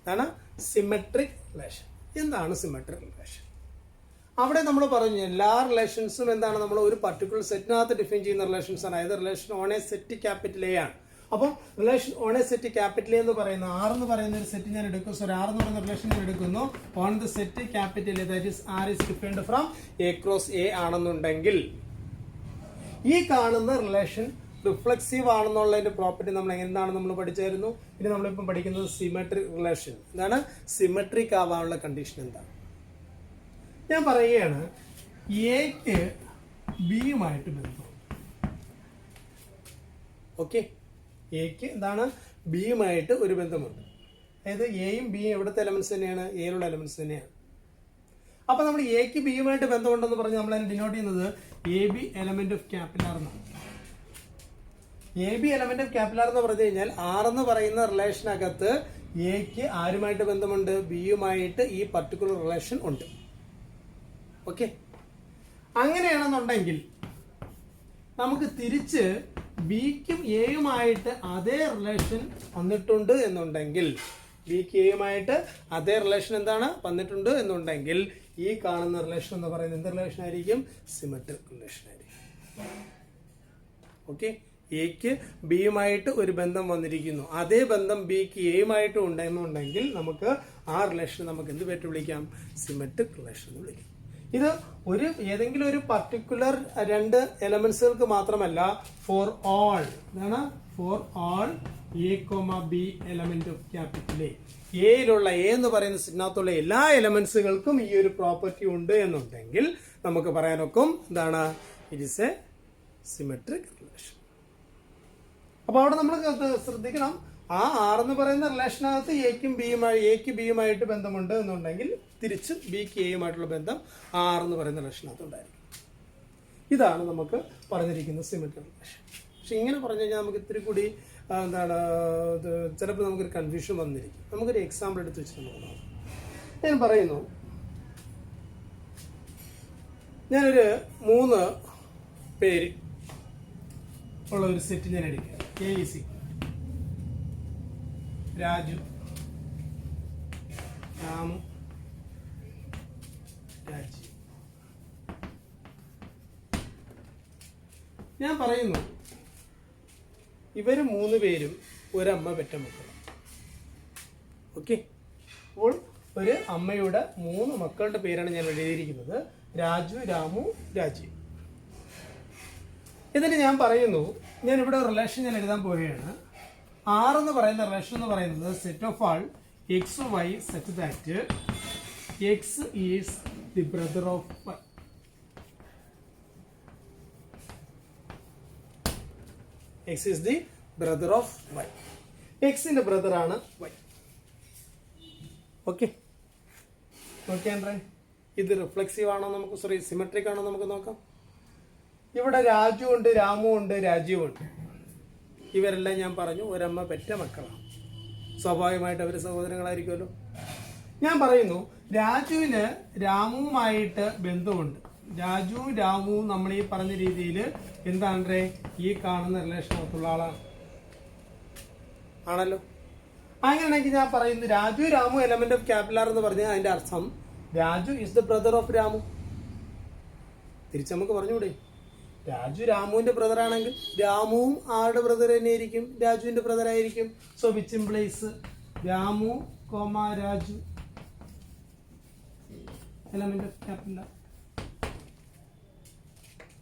എന്താണ് സിമെട്രിക് റിലേഷൻ? എന്താണ് സിമെട്രിക് റിലേഷൻ? അവിടെ നമ്മൾ പറഞ്ഞു എല്ലാ റിലേഷൻസും എന്താണ്, നമ്മൾ ഒരു പർട്ടിക്കുലർ സെറ്റിനകത്ത് ഡിഫൈൻ ചെയ്യുന്ന റിലേഷൻസ് ആണ്. അതായത് relation on a set capital A ആണ്. അപ്പം relation on a set capital A എന്ന് പറയുന്ന ആർ എന്ന് പറയുന്ന ഒരു സെറ്റ് ഞാൻ എടുക്കും, സോറി ആർ എന്ന് പറയുന്ന റിലേഷൻ ഞാൻ എടുക്കുന്നു on the set capital A, that is R is defined from A cross A ആണെന്നുണ്ടെങ്കിൽ ഈ കാണുന്ന റിലേഷൻ റിഫ്ലെക്സീവ് ആണെന്നുള്ളതിന്റെ പ്രോപ്പർട്ടി നമ്മൾ എന്താണ് നമ്മൾ പഠിച്ചായിരുന്നു. ഇനി നമ്മളിപ്പം പഠിക്കുന്നത് സിമെട്രിക് റിലേഷൻ. എന്താണ് സിമെട്രിക് ആവാനുള്ള കണ്ടീഷൻ എന്താണ്? ഞാൻ പറയുകയാണ് എക്ക് ബിയുമായിട്ട് ബന്ധമുണ്ട്. ഓക്കെ, എക്ക് എന്താണ് ബിയുമായിട്ട് ഒരു ബന്ധമുണ്ട്. അതായത് എയും ബിയും എവിടുത്തെ എലമെന്റ്സ് തന്നെയാണ്, എയിലുള്ള എലമെന്റ്സ് തന്നെയാണ്. അപ്പൊ നമ്മൾ എക്ക് ബിയുമായിട്ട് ബന്ധമുണ്ടെന്ന് പറഞ്ഞ് നമ്മൾ അതിനെ ഡിനോട്ട് ചെയ്യുന്നത് A B element of capital R എന്നാണ്. A B element of capital R എന്ന് പറഞ്ഞു കഴിഞ്ഞാൽ ആർ എന്ന് പറയുന്ന റിലേഷനകത്ത് എക്ക് ആരുമായിട്ട് ബന്ധമുണ്ട്, ബിയുമായിട്ട് ഈ പർട്ടിക്കുലർ റിലേഷൻ ഉണ്ട്. ഓക്കെ, അങ്ങനെയാണെന്നുണ്ടെങ്കിൽ നമുക്ക് തിരിച്ച് ബിക്കും എയുമായിട്ട് അതേ റിലേഷൻ വന്നിട്ടുണ്ട് എന്നുണ്ടെങ്കിൽ, ബിക്ക് എയുമായിട്ട് അതേ റിലേഷൻ എന്താണ് വന്നിട്ടുണ്ട് എന്നുണ്ടെങ്കിൽ ഈ കാണുന്ന റിലേഷൻ എന്ന് പറയുന്നത് എന്ത് റിലേഷൻ ആയിരിക്കും, സിമെട്രിക് റിലേഷൻ ആയിരിക്കും. ഓക്കെ, എക്ക് ബിയുമായിട്ട് ഒരു ബന്ധം വന്നിരിക്കുന്നു, അതേ ബന്ധം ബിക്ക് എയുമായിട്ട് ഉണ്ടെന്നുണ്ടെങ്കിൽ നമുക്ക് ആ റിലേഷൻ നമുക്ക് എന്ത് പേര് വിളിക്കാം, സിമെട്രിക് റിലേഷൻ എന്ന് വിളിക്കാം. ഇത് ഒരു ഏതെങ്കിലും ഒരു പർട്ടിക്കുലർ രണ്ട് എലമെന്റ്സുകൾക്ക് മാത്രമല്ല, ഫോർ ഓൾ, എന്താണ് for all A comma B element of capital A, എയിലുള്ള എ എന്ന് പറയുന്ന സിഗ്നകത്തുള്ള എല്ലാ എലമെന്റ്സുകൾക്കും ഈ ഒരു പ്രോപ്പർട്ടി ഉണ്ട് എന്നുണ്ടെങ്കിൽ നമുക്ക് പറയാനൊക്കും എന്താണ്, it is A symmetric relation. അപ്പൊ അവിടെ നമ്മൾ ശ്രദ്ധിക്കണം, ആ ആർ എന്ന് പറയുന്ന റിലേഷനകത്ത് എക്ക് ബിയുമായിട്ട് ബന്ധമുണ്ട് എന്നുണ്ടെങ്കിൽ തിരിച്ച് ബിക്ക് എയുമായിട്ടുള്ള ബന്ധം ആർ എന്ന് പറയുന്ന റിലേഷനകത്ത് ഉണ്ടായിരിക്കും. ഇതാണ് നമുക്ക് പറഞ്ഞിരിക്കുന്ന സിമെട്രിക് റിലേഷൻ. പക്ഷെ ഇങ്ങനെ പറഞ്ഞു കഴിഞ്ഞാൽ നമുക്ക് ഇത്തിരി കൂടി എന്താണ്, ചിലപ്പോൾ നമുക്കൊരു കൺഫ്യൂഷൻ വന്നിരിക്കും. നമുക്കൊരു എക്സാമ്പിൾ എടുത്ത് വെച്ചിട്ട് നോക്കാം. ഞാൻ പറയുന്നു, ഞാനൊരു 3 പേര് ഉള്ള ഒരു സെറ്റ് ഞാൻ എടുക്കുക. എ ഇസ് രാജു, രാമു, രാജി. ഞാൻ പറയുന്നു ഇവര് 3 പേരും ഒരമ്മ പെറ്റ മക്കളാണ്. ഓക്കെ, അപ്പോൾ ഒരു അമ്മയുടെ 3 മക്കളുടെ പേരാണ് ഞാൻ എഴുതിയിരിക്കുന്നത്, രാജു, രാമു, രാജി. എന്നിട്ട് ഞാൻ പറയുന്നു, ഞാൻ ഇവിടെ റിലേഷൻ ഞാൻ എഴുതാൻ പോവുകയാണ്. ആർ എന്ന് പറയുന്ന റിലേഷൻ എന്ന് പറയുന്നത് set of all x y such that X is the brother of y. X is the brother of y. എക്സിന്റെ ബ്രദർ ആണ് വൈ. ഓക്കെ, നോക്കിയാ ഇത് റിഫ്ലെക്സീവ് ആണോ നമുക്ക്, സോറി സിമെട്രിക് ആണോ നമുക്ക് നോക്കാം. ഇവിടെ രാജു ഉണ്ട്, രാമു ഉണ്ട്, രാജീവ് ഉണ്ട്. ഇവരെല്ലാം ഞാൻ പറഞ്ഞു ഒരമ്മ പെറ്റ മക്കളാണ്. സ്വാഭാവികമായിട്ട് അവർ സഹോദരങ്ങളായിരിക്കുമല്ലോ. ഞാൻ പറയുന്നു രാജുവിന് രാമുവുമായിട്ട് ബന്ധമുണ്ട്. രാജുവും രാമുവും നമ്മൾ ഈ പറഞ്ഞ രീതിയിൽ എന്താണ്ടേ ഈ കാണുന്ന റിലേഷനകത്തുള്ള ആളാണ്, ആണല്ലോ. അങ്ങനെയാണെങ്കിൽ ഞാൻ പറയുന്നു Raju Ramu element of capital എന്ന് പറഞ്ഞാൽ അതിന്റെ അർത്ഥം Raju is the brother of Ramu. തിരിച്ച് നമുക്ക് പറഞ്ഞുകൂടെ, രാജു രാമുവിന്റെ ബ്രദർ ആണെങ്കിൽ രാമുവും ആരുടെ ബ്രദർ തന്നെയായിരിക്കും, രാജുവിന്റെ ബ്രദർ ആയിരിക്കും. So which implies Ramu comma Raju element of capital.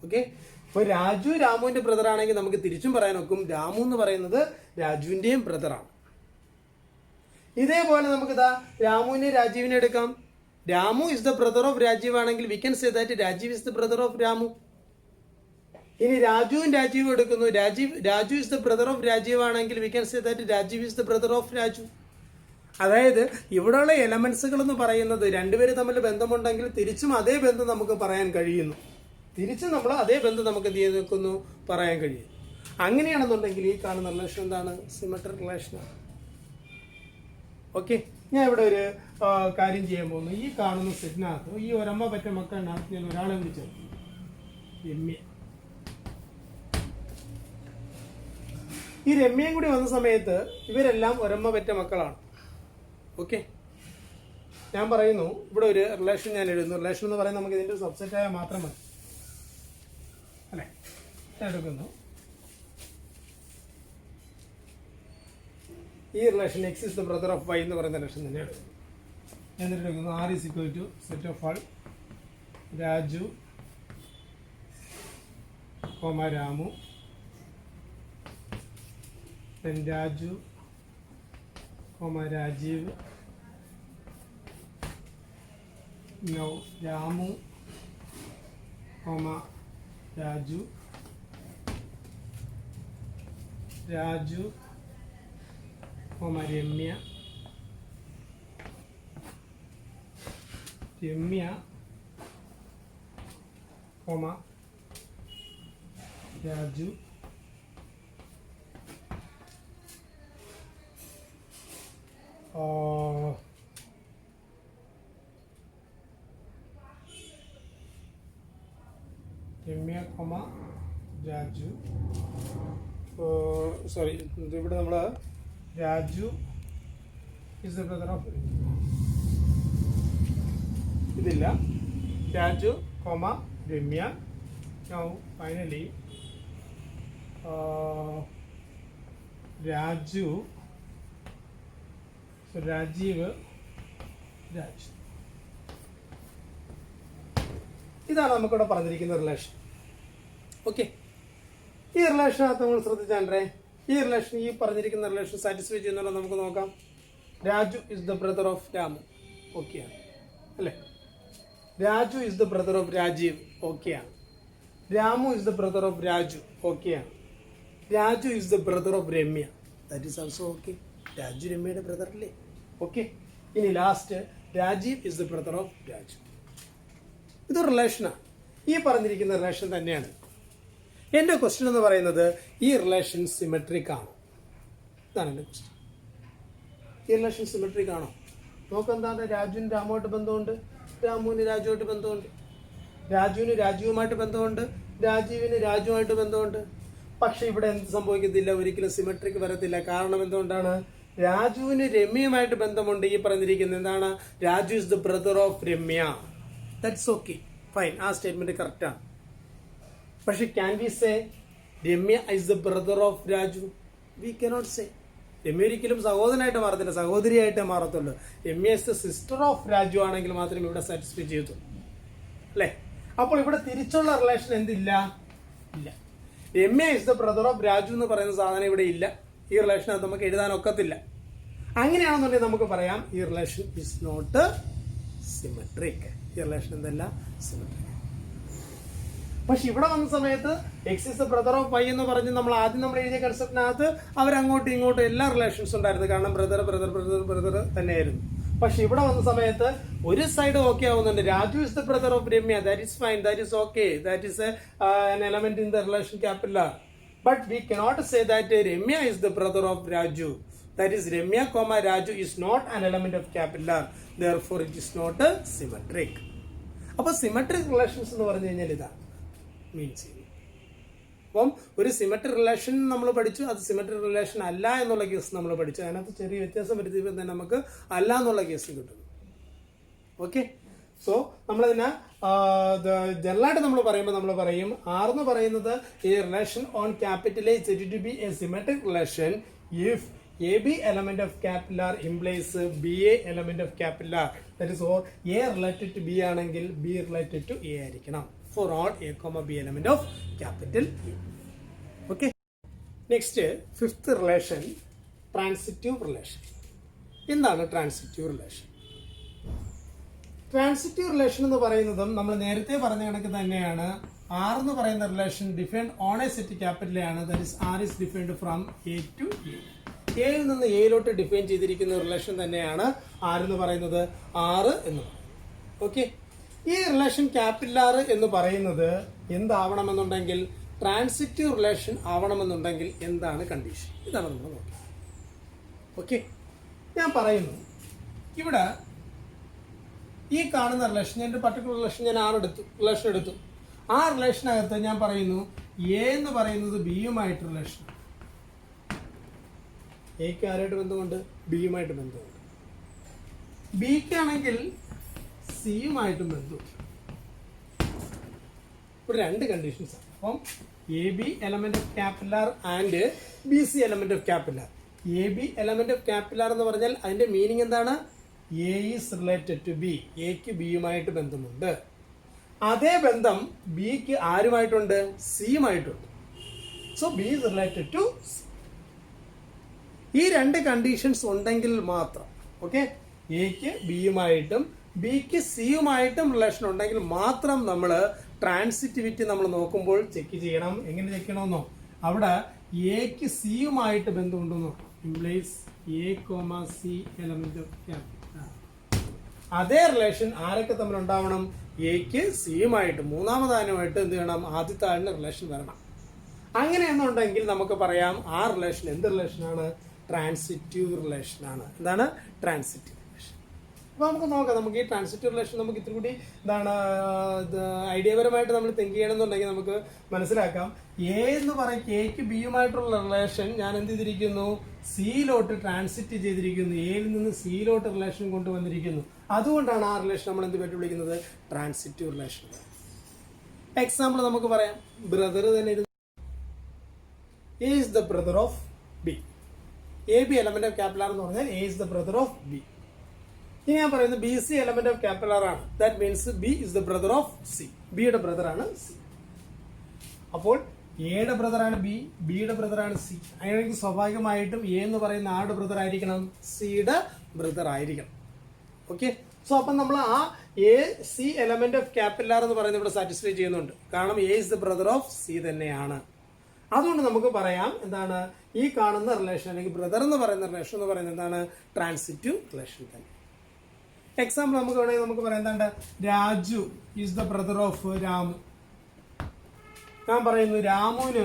Okay, അപ്പൊ രാജു രാമുവിന്റെ ബ്രദർ ആണെങ്കിൽ നമുക്ക് തിരിച്ചും പറയാൻ ഒക്കും രാമു എന്ന് പറയുന്നത് രാജുവിന്റെയും ബ്രദറാണ്. ഇതേപോലെ നമുക്ക് രാമുവിനെ രാജീവിനെ എടുക്കാം. Ramu is the brother of Rajeev ആണെങ്കിൽ we can say that Rajeev is the brother of Ramu. ഇനി രാജുവും രാജീവും എടുക്കുന്നു, Raju is the brother of Rajeev ആണെങ്കിൽ we can say that Rajeev is the brother of Raju. അതായത് ഇവിടെയുള്ള എലമെന്റ്സുകൾ എന്ന് പറയുന്നത് രണ്ടുപേരും തമ്മിൽ ബന്ധമുണ്ടെങ്കിൽ തിരിച്ചും അതേ ബന്ധം നമുക്ക് പറയാൻ കഴിയുന്നു. തിരിച്ചും നമ്മൾ അതേ ബന്ധം നമുക്ക് എന്ത് ചെയ്ത് നിൽക്കുന്നു, പറയാൻ കഴിയും. അങ്ങനെയാണെന്നുണ്ടെങ്കിൽ ഈ കാണുന്ന റിലേഷൻ എന്താണ്, സിമെട്രിക് റിലേഷനാണ്. ഓക്കെ, ഞാൻ ഇവിടെ ഒരു കാര്യം ചെയ്യാൻ പോകുന്നു. ഈ കാണുന്ന സെറ്റിനകത്ത് ഈ ഒരമ്മ പറ്റ മക്കളിനകത്ത് ഞാൻ ഒരാളെ വിളിച്ചു രമ്യ. ഈ രമ്യയും കൂടി വന്ന സമയത്ത് ഇവരെല്ലാം ഒരമ്മ പറ്റ മക്കളാണ്. ഓക്കെ, ഞാൻ പറയുന്നു ഇവിടെ ഒരു റിലേഷൻ ഞാൻ എഴുതുന്നു. റിലേഷൻ എന്ന് പറയുന്നത് നമുക്ക് ഇതിന്റെ സബ്സെറ്റായ മാത്രം മതി അല്ലെ. ഞാൻ എടുക്കുന്നു ഈ relation X is the brother of Y എന്ന് പറയുന്ന റിലേഷൻ തന്നെയാണ്. എന്നിട്ട് എടുക്കുന്നു R is equal to set of all Raju comma Ramu, Raju comma Rajeev, now Ramu comma Raju, Raju comma Ramya, Ramya comma Raju, Ramya comma Raju. Sorry, ഇവിടെ നമ്മൾ Raju is the brother of, ഇതില്ല, Raju comma Ramya. Now finally Raju, Rajeev, Raju. ഇതാണ് നമുക്കിവിടെ പറഞ്ഞിരിക്കുന്ന റിലേഷൻ. ഓക്കെ, ഈ റിലേഷനകത്ത് നമ്മൾ ശ്രദ്ധിച്ചാണ്ടേ ഈ റിലേഷൻ, ഈ പറഞ്ഞിരിക്കുന്ന റിലേഷൻ സാറ്റിസ്ഫൈ ചെയ്യുന്നുണ്ടോ നമുക്ക് നോക്കാം. Raju is the brother of Ramu, ഓക്കെയാണ് അല്ലേ. Raju is the brother of Rajeev, ഓക്കെയാണ്. Ramu is the brother of Raju, ഓക്കെയാണ്. Raju is the brother of Ramya, that is also okay. Raju രമ്യയുടെ ബ്രദർ അല്ലേ, ഓക്കെ. ഇനി last Rajeev is the brother of Raju. ഇത് റിലേഷനാണ്, ഈ പറഞ്ഞിരിക്കുന്ന റിലേഷൻ തന്നെയാണ്. എൻ്റെ ക്വസ്റ്റ്യൻ എന്ന് പറയുന്നത് ഈ റിലേഷൻ സിമെട്രിക് ആണോ, ഇതാണ് എൻ്റെ ക്വസ്റ്റ്യൻ. ഈ റിലേഷൻ സിമെട്രിക് ആണോ നോക്കെന്താണ്. രാജുവിന് രാമുമായിട്ട് ബന്ധമുണ്ട്, രാമുവിന് രാജുവായിട്ട് ബന്ധമുണ്ട്, രാജുവിന് രാജുവുമായിട്ട് ബന്ധമുണ്ട്, രാജീവിന് രാജുവായിട്ട് ബന്ധമുണ്ട്. പക്ഷെ ഇവിടെ എന്ത് സംഭവിക്കത്തില്ല, ഒരിക്കലും സിമെട്രിക് വരത്തില്ല. കാരണം എന്തുകൊണ്ടാണ്, രാജുവിന് രമ്യയുമായിട്ട് ബന്ധമുണ്ട്. ഈ പറഞ്ഞിരിക്കുന്നത് എന്താണ്, Raju is the brother of Ramya. That's okay, fine, ആ സ്റ്റേറ്റ്മെന്റ് കറക്റ്റാണ്. പക്ഷെ can we say Ramya is the brother of Raju? We cannot say. Ramya ഒരിക്കലും സഹോദരനായിട്ട് മാറത്തില്ല, സഹോദരിയായിട്ടേ മാറത്തുള്ളൂ. Ramya is the sister of Raju ആണെങ്കിൽ മാത്രമേ ഇവിടെ സാറ്റിസ്ഫൈ ചെയ്യത്തുള്ളൂ അല്ലേ. അപ്പോൾ ഇവിടെ തിരിച്ചുള്ള റിലേഷൻ എന്തില്ല, ഇല്ല. Ramya is the brother of Raju എന്ന് പറയുന്ന സാധനം ഇവിടെ ഇല്ല. ഈ റിലേഷനകത്ത് നമുക്ക് എഴുതാൻ ഒക്കത്തില്ല. അങ്ങനെയാണെന്നുണ്ടെങ്കിൽ നമുക്ക് പറയാം ഈ റിലേഷൻ ഇസ് നോട്ട് സിമെട്രിക്. ഈ റിലേഷൻ എന്തല്ല, സിമെട്രിക്. പക്ഷെ ഇവിടെ വന്ന സമയത്ത് x is the brother of Y എന്ന് പറഞ്ഞ് നമ്മൾ എഴുതിയ കൺസെപ്റ്റിനകത്ത് അവരങ്ങോട്ടും ഇങ്ങോട്ടും എല്ലാ റിലേഷൻസ് ഉണ്ടായിരുന്നു. കാരണം ബ്രദർ ബ്രദർ ബ്രദർ ബ്രദർ തന്നെയായിരുന്നു. പക്ഷെ ഇവിടെ വന്ന സമയത്ത് ഒരു സൈഡ് ഓക്കെ ആവുന്നുണ്ട്. Raju is the brother of Ramya, that is fine, that is okay, that is an element in the relation capital. But we cannot say that Ramya is the brother of Raju. That is, Ramya comma Raju is not an element of capital. Therefore, it is not a symmetric. അപ്പോൾ symmetric relations എന്ന് പറഞ്ഞു കഴിഞ്ഞാൽ ഇതാണ് മീൻ ചെയ്യുന്നത്. അപ്പം ഒരു symmetric relation നമ്മൾ പഠിച്ചു, അത് സിമെട്രിക് റിലേഷൻ അല്ല എന്നുള്ള കേസ് നമ്മൾ പഠിച്ചു. അതിനകത്ത് ചെറിയ വ്യത്യാസം വരുത്തിയപ്പോൾ തന്നെ നമുക്ക് അല്ല എന്നുള്ള കേസ് കിട്ടുന്നു. ഓക്കെ, സോ നമ്മളതിനെ ജനറലായിട്ട് നമ്മൾ പറയുമ്പോൾ നമ്മൾ പറയും ആർ എന്ന് പറയുന്നത് ഈ relation on capital A is to be a symmetric relation if A B element of capital R implies b a element of capital R. That is or a related to b ആണെങ്കിൽ b related to a ആയിരിക്കണം for all a comma b element of capital A. Okay. Next, fifth relation, transitive relation. എന്താണ് transitive relation? Transitive relation എന്ന് പറയുന്നതും നമ്മൾ നേരത്തെ പറഞ്ഞ കണക്ക് തന്നെയാണ്. ആർ എന്ന് പറയുന്ന relation defined on a set capital ആണ്. That is R is defined from A to A. എയിൽ നിന്ന് എയിലോട്ട് ഡിഫൈൻ ചെയ്തിരിക്കുന്ന റിലേഷൻ തന്നെയാണ് ആർ എന്ന് പറയുന്നത്, ആറ് എന്ന് പറയുന്നത്. ഓക്കെ, ഈ റിലേഷൻ ക്യാപിറ്റൽ ആർ എന്ന് പറയുന്നത് എന്താവണമെന്നുണ്ടെങ്കിൽ ട്രാൻസിറ്റീവ് റിലേഷൻ ആവണമെന്നുണ്ടെങ്കിൽ എന്താണ് കണ്ടീഷൻ? ഇതാണ് നമ്മൾ നോക്കുന്നത്. ഓക്കെ, ഞാൻ പറയുന്നു ഇവിടെ ഈ കാണുന്ന റിലേഷൻ, എൻ്റെ പർട്ടിക്കുലർ റിലേഷൻ ഞാൻ റിലേഷൻ എടുത്തു. ആ റിലേഷനകത്ത് ഞാൻ പറയുന്നു എ എന്ന് പറയുന്നത് ബിയുമായിട്ട് റിലേഷൻ. എക്ക് ആരായിട്ട് ബന്ധമുണ്ട്? ബിയുമായിട്ട് ബന്ധമുണ്ട്. ബിക്കാണെങ്കിൽ സിയുമായിട്ടും ബന്ധമുണ്ട്. ഇപ്പോൾ രണ്ട് കണ്ടീഷൻസ് ആണ്. അപ്പം A B element of capital R and B C element of capital R. A B element of capital R എന്ന് പറഞ്ഞാൽ അതിന്റെ മീനിങ് എന്താണ്? A is related to B. എക്ക് ബിയുമായിട്ട് ബന്ധമുണ്ട്. അതേ ബന്ധം ബിക്ക് ആരുമായിട്ടുണ്ട്? സിയുമായിട്ടുണ്ട്. So B is related to C. ഈ രണ്ട് കണ്ടീഷൻസ് ഉണ്ടെങ്കിൽ മാത്രം, ഓക്കെ, എക്ക് ബിയുമായിട്ടും ബിക്ക് സിയുമായിട്ടും റിലേഷൻ ഉണ്ടെങ്കിൽ മാത്രം നമ്മൾ ട്രാൻസിറ്റിവിറ്റി നമ്മൾ നോക്കുമ്പോൾ ചെക്ക് ചെയ്യണം. എങ്ങനെ ചെക്ക് ചെയ്യണമെന്നോ? അവിടെ എക്ക് സിയുമായിട്ട് ബന്ധമുണ്ടെന്നോ implies A comma C element of capital. അതേ റിലേഷൻ ആരൊക്കെ തമ്മിൽ ഉണ്ടാവണം? എക്ക് സിയുമായിട്ട്, മൂന്നാമതാനുമായിട്ട് എന്ത് ചെയ്യണം? ആദ്യത്തെ ആളിന് റിലേഷൻ വരണം. അങ്ങനെയെന്നുണ്ടെങ്കിൽ നമുക്ക് പറയാം ആ റിലേഷൻ എന്ത് റിലേഷനാണ്? ട്രാൻസിറ്റീവ് റിലേഷനാണ്. എന്താണ്? ട്രാൻസിറ്റീവ്. അപ്പോൾ നമുക്ക് നോക്കാം. നമുക്ക് ഈ ട്രാൻസിറ്റീവ് റിലേഷൻ നമുക്ക് ഇത്തിരി കൂടി എന്താണ് ഐഡിയപരമായിട്ട് നമ്മൾ തിങ്ക് ചെയ്യണമെന്നുണ്ടെങ്കിൽ നമുക്ക് മനസ്സിലാക്കാം. എ എന്ന് പറയും കെക്ക് ബിയുമായിട്ടുള്ള റിലേഷൻ ഞാൻ എന്ത് ചെയ്തിരിക്കുന്നു? സിയിലോട്ട് ട്രാൻസിറ്റ് ചെയ്തിരിക്കുന്നു. എയിൽ നിന്ന് സിയിലോട്ട് റിലേഷൻ കൊണ്ടുവന്നിരിക്കുന്നു. അതുകൊണ്ടാണ് ആ റിലേഷൻ നമ്മൾ എന്ത് പറ്റി വിളിക്കുന്നത്? Transitive relation. എക്സാമ്പിൾ നമുക്ക് പറയാം. ബ്രദർ തന്നെ A is the brother of B. A B element of capital R എന്ന് പറഞ്ഞാൽ A is the brother of B. ഇനി ഞാൻ പറയുന്നത് B C element of capital R ആണ്. That means B is the brother of C. ബിയുടെ brother ആണ് C. അപ്പോൾ എയുടെ ബ്രദർ ആണ് ബി, ബിയുടെ ബ്രദർ ആണ് സി. അങ്ങനെയെങ്കിൽ സ്വാഭാവികമായിട്ടും എ എന്ന് പറയുന്ന ആരുടെ ബ്രദർ ആയിരിക്കണം? സിയുടെ ബ്രദർ ആയിരിക്കണം. ഓക്കെ, സോ അപ്പം നമ്മൾ ആ a C element of capital R എന്ന് പറയുന്നത് ഇവിടെ സാറ്റിസ്ഫൈ ചെയ്യുന്നുണ്ട്. കാരണം a is the brother of c തന്നെയാണ്. അതുകൊണ്ട് നമുക്ക് പറയാം എന്താണ് ഈ കാണുന്ന റിലേഷൻ അല്ലെങ്കിൽ ബ്രദർ എന്ന് പറയുന്ന റിലേഷൻ എന്ന് പറയുന്നത് എന്താണ്? ട്രാൻസിറ്റീവ് റിലേഷൻ തന്നെ. എക്സാമ്പിൾ നമുക്ക് വേണമെങ്കിൽ നമുക്ക് പറയാം എന്താണ്? Raju is the brother of Ramu. ഞാൻ പറയുന്നു രാമുവിന്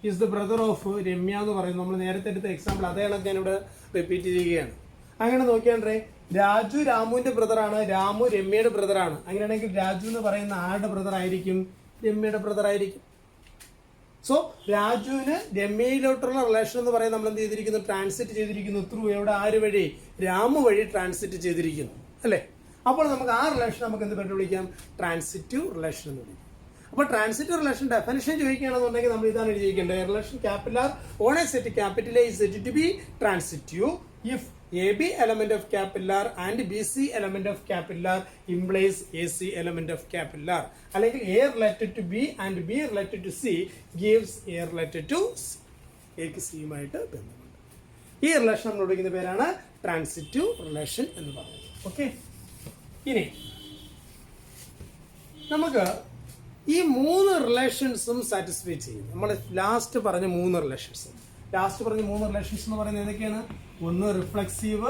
is the brother of Ramya എന്ന് പറയുന്നു. നമ്മൾ നേരത്തെ എടുത്ത എക്സാമ്പിൾ അതേ കണക്ക് ഞാൻ ഇവിടെ റിപ്പീറ്റ് ചെയ്യുകയാണ്. അങ്ങനെ നോക്കിയാണ്ടേ രാജു രാമുവിന്റെ ബ്രദറാണ്, രാമു രമ്യയുടെ ബ്രദറാണ്. അങ്ങനെയാണെങ്കിൽ രാജു എന്ന് പറയുന്ന ആരുടെ ബ്രദർ ആയിരിക്കും? രമ്യയുടെ ബ്രദർ ആയിരിക്കും. സോ രാജുവിന് രമ്യയിലോട്ടുള്ള റിലേഷൻ എന്ന് പറയുന്നത് നമ്മൾ എന്ത് ചെയ്തിരിക്കുന്നു? ട്രാൻസിറ്റ് ചെയ്തിരിക്കുന്നു. ത്രൂ എവിടെ? ആര് വഴി? രാമു വഴി ട്രാൻസിറ്റ് ചെയ്തിരിക്കുന്നു, അല്ലേ? അപ്പോൾ നമുക്ക് ആ റിലേഷൻ നമുക്ക് എന്ത് പറ്റി വിളിക്കാം? ട്രാൻസിറ്റീവ് റിലേഷൻ എന്ന് വിളിക്കാം. അപ്പോൾ ട്രാൻസിറ്റീവ് റിലേഷൻ ഡെഫിനിഷൻ ചോദിക്കുകയാണെന്നുണ്ടെങ്കിൽ നമ്മൾ ഇതാണ് എഴുതിയിരിക്കേണ്ടത്. Relation capital R on a set capital A is said to be transitive if A B element of capital R and B C element of capital R implies A C element of capital R. അല്ലെങ്കിൽ A related to B and B related to C gives A related to C. എക്ക് സിയുമായിട്ട് ബന്ധമുണ്ട്. ഈ relation നമ്മൾ വിളിക്കുന്ന പേരാണ് transitive relation എന്ന് പറയുന്നത്. ഓക്കെ, ഇനി നമുക്ക് ഈ മൂന്ന് റിലേഷൻസും സാറ്റിസ്ഫൈ ചെയ്യും. നമ്മൾ ലാസ്റ്റ് പറഞ്ഞ മൂന്ന് റിലേഷൻസ് എന്ന് പറയുന്നത് ഏതൊക്കെയാണ്? ഒന്ന് റിഫ്ലക്സീവ്,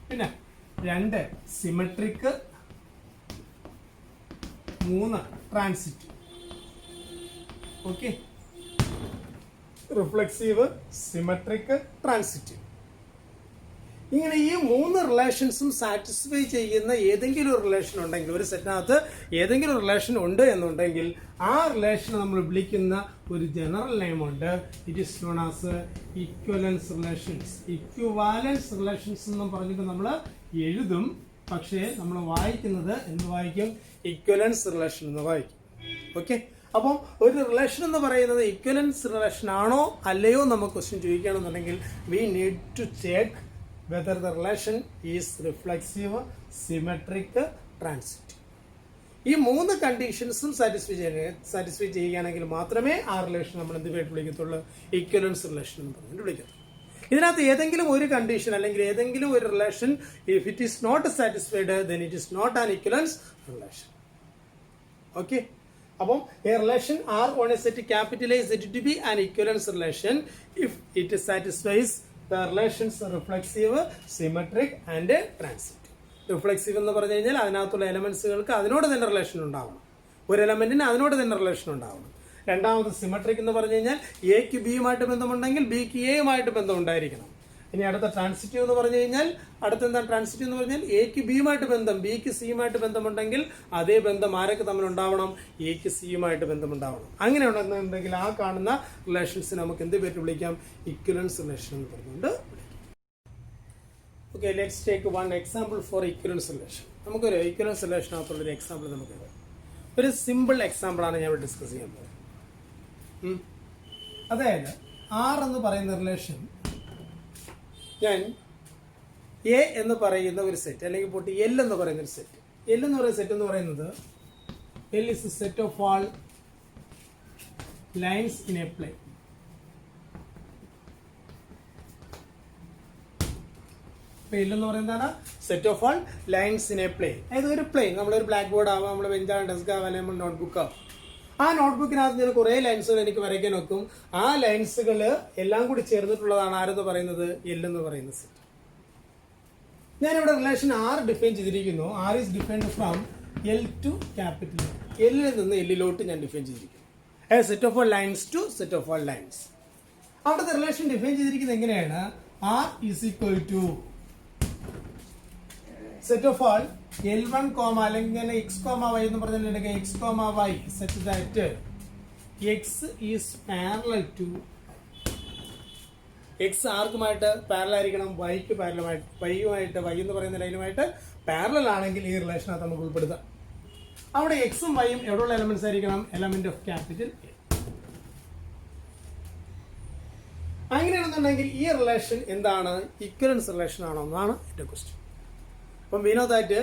പിന്നെ രണ്ട് സിമെട്രിക്, മൂന്ന് transitive. Okay, reflexive, symmetric, transitive. ഇങ്ങനെ ഈ മൂന്ന് റിലേഷൻസും സാറ്റിസ്ഫൈ ചെയ്യുന്ന ഏതെങ്കിലും ഒരു റിലേഷൻ ഉണ്ടെങ്കിൽ, ഒരു സെറ്റിനകത്ത് ഏതെങ്കിലും ഒരു റിലേഷൻ ഉണ്ട് എന്നുണ്ടെങ്കിൽ ആ റിലേഷനെ നമ്മൾ വിളിക്കുന്ന ഒരു ജനറൽ നെയിം ഉണ്ട്. It is known as ഇക്വലൻസ് relations. Equivalence relations എന്നും പറഞ്ഞിട്ട് നമ്മൾ എഴുതും. പക്ഷേ നമ്മൾ വായിക്കുന്നത് എന്ത് വായിക്കും? ഇക്വലൻസ് റിലേഷൻ എന്ന് വായിക്കും. ഓക്കെ, അപ്പം ഒരു റിലേഷൻ എന്ന് പറയുന്നത് ഇക്വലൻസ് റിലേഷൻ ആണോ അല്ലയോ നമുക്ക് ക്വസ്റ്റ്യൻ ചോദിക്കുകയാണെന്നുണ്ടെങ്കിൽ we need to check whether the relation is reflexive, symmetric, transitive. ഈ മൂന്ന് കണ്ടീഷൻസും സാറ്റിസ്ഫൈ ചെയ്യുകയാണെങ്കിൽ മാത്രമേ ആ റിലേഷൻ നമ്മൾ എന്ത് പേര് വിളിക്കത്തുള്ളൂ? ഇക്വലൻസ് റിലേഷൻ എന്ന് പറഞ്ഞിട്ട് വിളിക്കത്തുള്ളൂ. ഇതിനകത്ത് ഏതെങ്കിലും ഒരു കണ്ടീഷൻ അല്ലെങ്കിൽ ഏതെങ്കിലും ഒരു relation if it is not satisfied then it is not an equivalence relation. Okay, അപ്പം A relation R on a set capital A is said to be an equivalence relation if it satisfies the relations reflexive, symmetric and transitive. Reflexive എന്ന് പറഞ്ഞു കഴിഞ്ഞാൽ അതിനകത്തുള്ള എലമെന്റ്സുകൾക്ക് അതിനോട് തന്നെ relation ഉണ്ടാവണം. ഒരു എലമെന്റിന് അതിനോട് തന്നെ റിലേഷൻ ഉണ്ടാവണം. രണ്ടാമത് സിമെട്രിക് എന്ന് പറഞ്ഞു കഴിഞ്ഞാൽ എക്ക് ബിയുമായിട്ട് ബന്ധമുണ്ടെങ്കിൽ ബിക്ക് എയുമായിട്ട് ബന്ധം ഉണ്ടായിരിക്കണം. ഇനി അടുത്ത ട്രാൻസിറ്റീവ് എന്ന് പറഞ്ഞു കഴിഞ്ഞാൽ അടുത്തെന്താണ് ട്രാൻസിറ്റീവ് എന്ന് പറഞ്ഞാൽ എക്ക് ബിയുമായിട്ട് ബന്ധം, ബിക്ക് സിയുമായിട്ട് ബന്ധമുണ്ടെങ്കിൽ അതേ ബന്ധം ആരൊക്കെ തമ്മിൽ ഉണ്ടാവണം? എക്ക് സിയുമായിട്ട് ബന്ധമുണ്ടാവണം. അങ്ങനെ ഉണ്ടെന്നുണ്ടെങ്കിൽ ആ കാണുന്ന റിലേഷൻസിന് നമുക്ക് എന്ത് പേര് വിളിക്കാം? ഇക്വലൻസ് റിലേഷൻ എന്ന് പറഞ്ഞുകൊണ്ട് വിളിക്കാം. Okay, let's take one example for ഇക്വലൻസ് relation. നമുക്കൊരു ഇക്വലൻസ് റിലേഷനകത്തുള്ളൊരു എക്സാമ്പിൾ നമുക്ക് ഒരു സിമ്പിൾ എക്സാമ്പിളാണ് ഞാൻ ഇവിടെ ഡിസ്കസ് ചെയ്യാൻ പോകുന്നത്. അതായത് ആർ എന്ന് പറയുന്ന റിലേഷൻ ഞാൻ എ എന്ന് പറയുന്ന ഒരു സെറ്റ് അല്ലെങ്കിൽ പോട്ട് എൽ എന്ന് പറയുന്ന ഒരു സെറ്റ്. എൽ എന്ന് പറയുന്ന സെറ്റ് എന്ന് പറയുന്നത് L is a set of all lines in a plane. L എന്ന് പറയുന്നതാണ് set of all lines in a plane. അതായത് ഒരു പ്ലെയിൻ, നമ്മളൊരു ബ്ലാക്ക് ബോർഡ് ആവാം, നമ്മുടെ ബെഞ്ചാണ്, ഡെസ്ക് ആവാം, അല്ലെങ്കിൽ നമ്മൾ നോട്ട്ബുക്ക് ആവാം. ആ നോട്ട്ബുക്കിനകത്ത് ഞാൻ കുറേ ലൈൻസുകൾ എനിക്ക് വരയ്ക്കാൻ വെക്കും. ആ ലൈൻസുകൾ എല്ലാം കൂടി ചേർന്നിട്ടുള്ളതാണ് ആരെന്ന് പറയുന്നത്? എൽ എന്ന് പറയുന്ന സെറ്റ്. ഞാനിവിടെ റിലേഷൻ ആർ ഡിഫൈൻ ചെയ്തിരിക്കുന്നു. R is defined from L to capital L. എല്ലിൽ നിന്ന് എല്ലിലോട്ട് ഞാൻ ഡിഫൈൻ ചെയ്തിരിക്കുന്നു. Set of all lines to set of all lines. അവിടുത്തെ റിലേഷൻ ഡിഫൈൻ ചെയ്തിരിക്കുന്നത് എങ്ങനെയാണ്? R is equal to set of all L1, അല്ലെങ്കിൽ എക്സ് കോമ വൈ എന്ന് പറഞ്ഞിട്ടുണ്ടെങ്കിൽ X comma Y set that X is parallel to X ആർക്കുമായിട്ട് parallel ആയിരിക്കണം? വൈക്ക് പാരലമായിട്ട്, വൈയുമായിട്ട്, Y എന്ന് പറയുന്ന ലൈനുമായിട്ട് പാരലൽ ആണെങ്കിൽ ഈ റിലേഷനകത്ത് നമുക്ക് ഉൾപ്പെടുത്താം. അവിടെ എക്സും വൈയും എവിടെയുള്ള എലമെന്റ്സ് ആയിരിക്കണം? Element of capital A. അങ്ങനെയാണെന്നുണ്ടെങ്കിൽ ഈ റിലേഷൻ എന്താണ്? ഇക്വലൻസ് റിലേഷൻ ആണോ എന്നാണ് എന്റെ ക്വസ്റ്റ്യൻ. അപ്പം we know that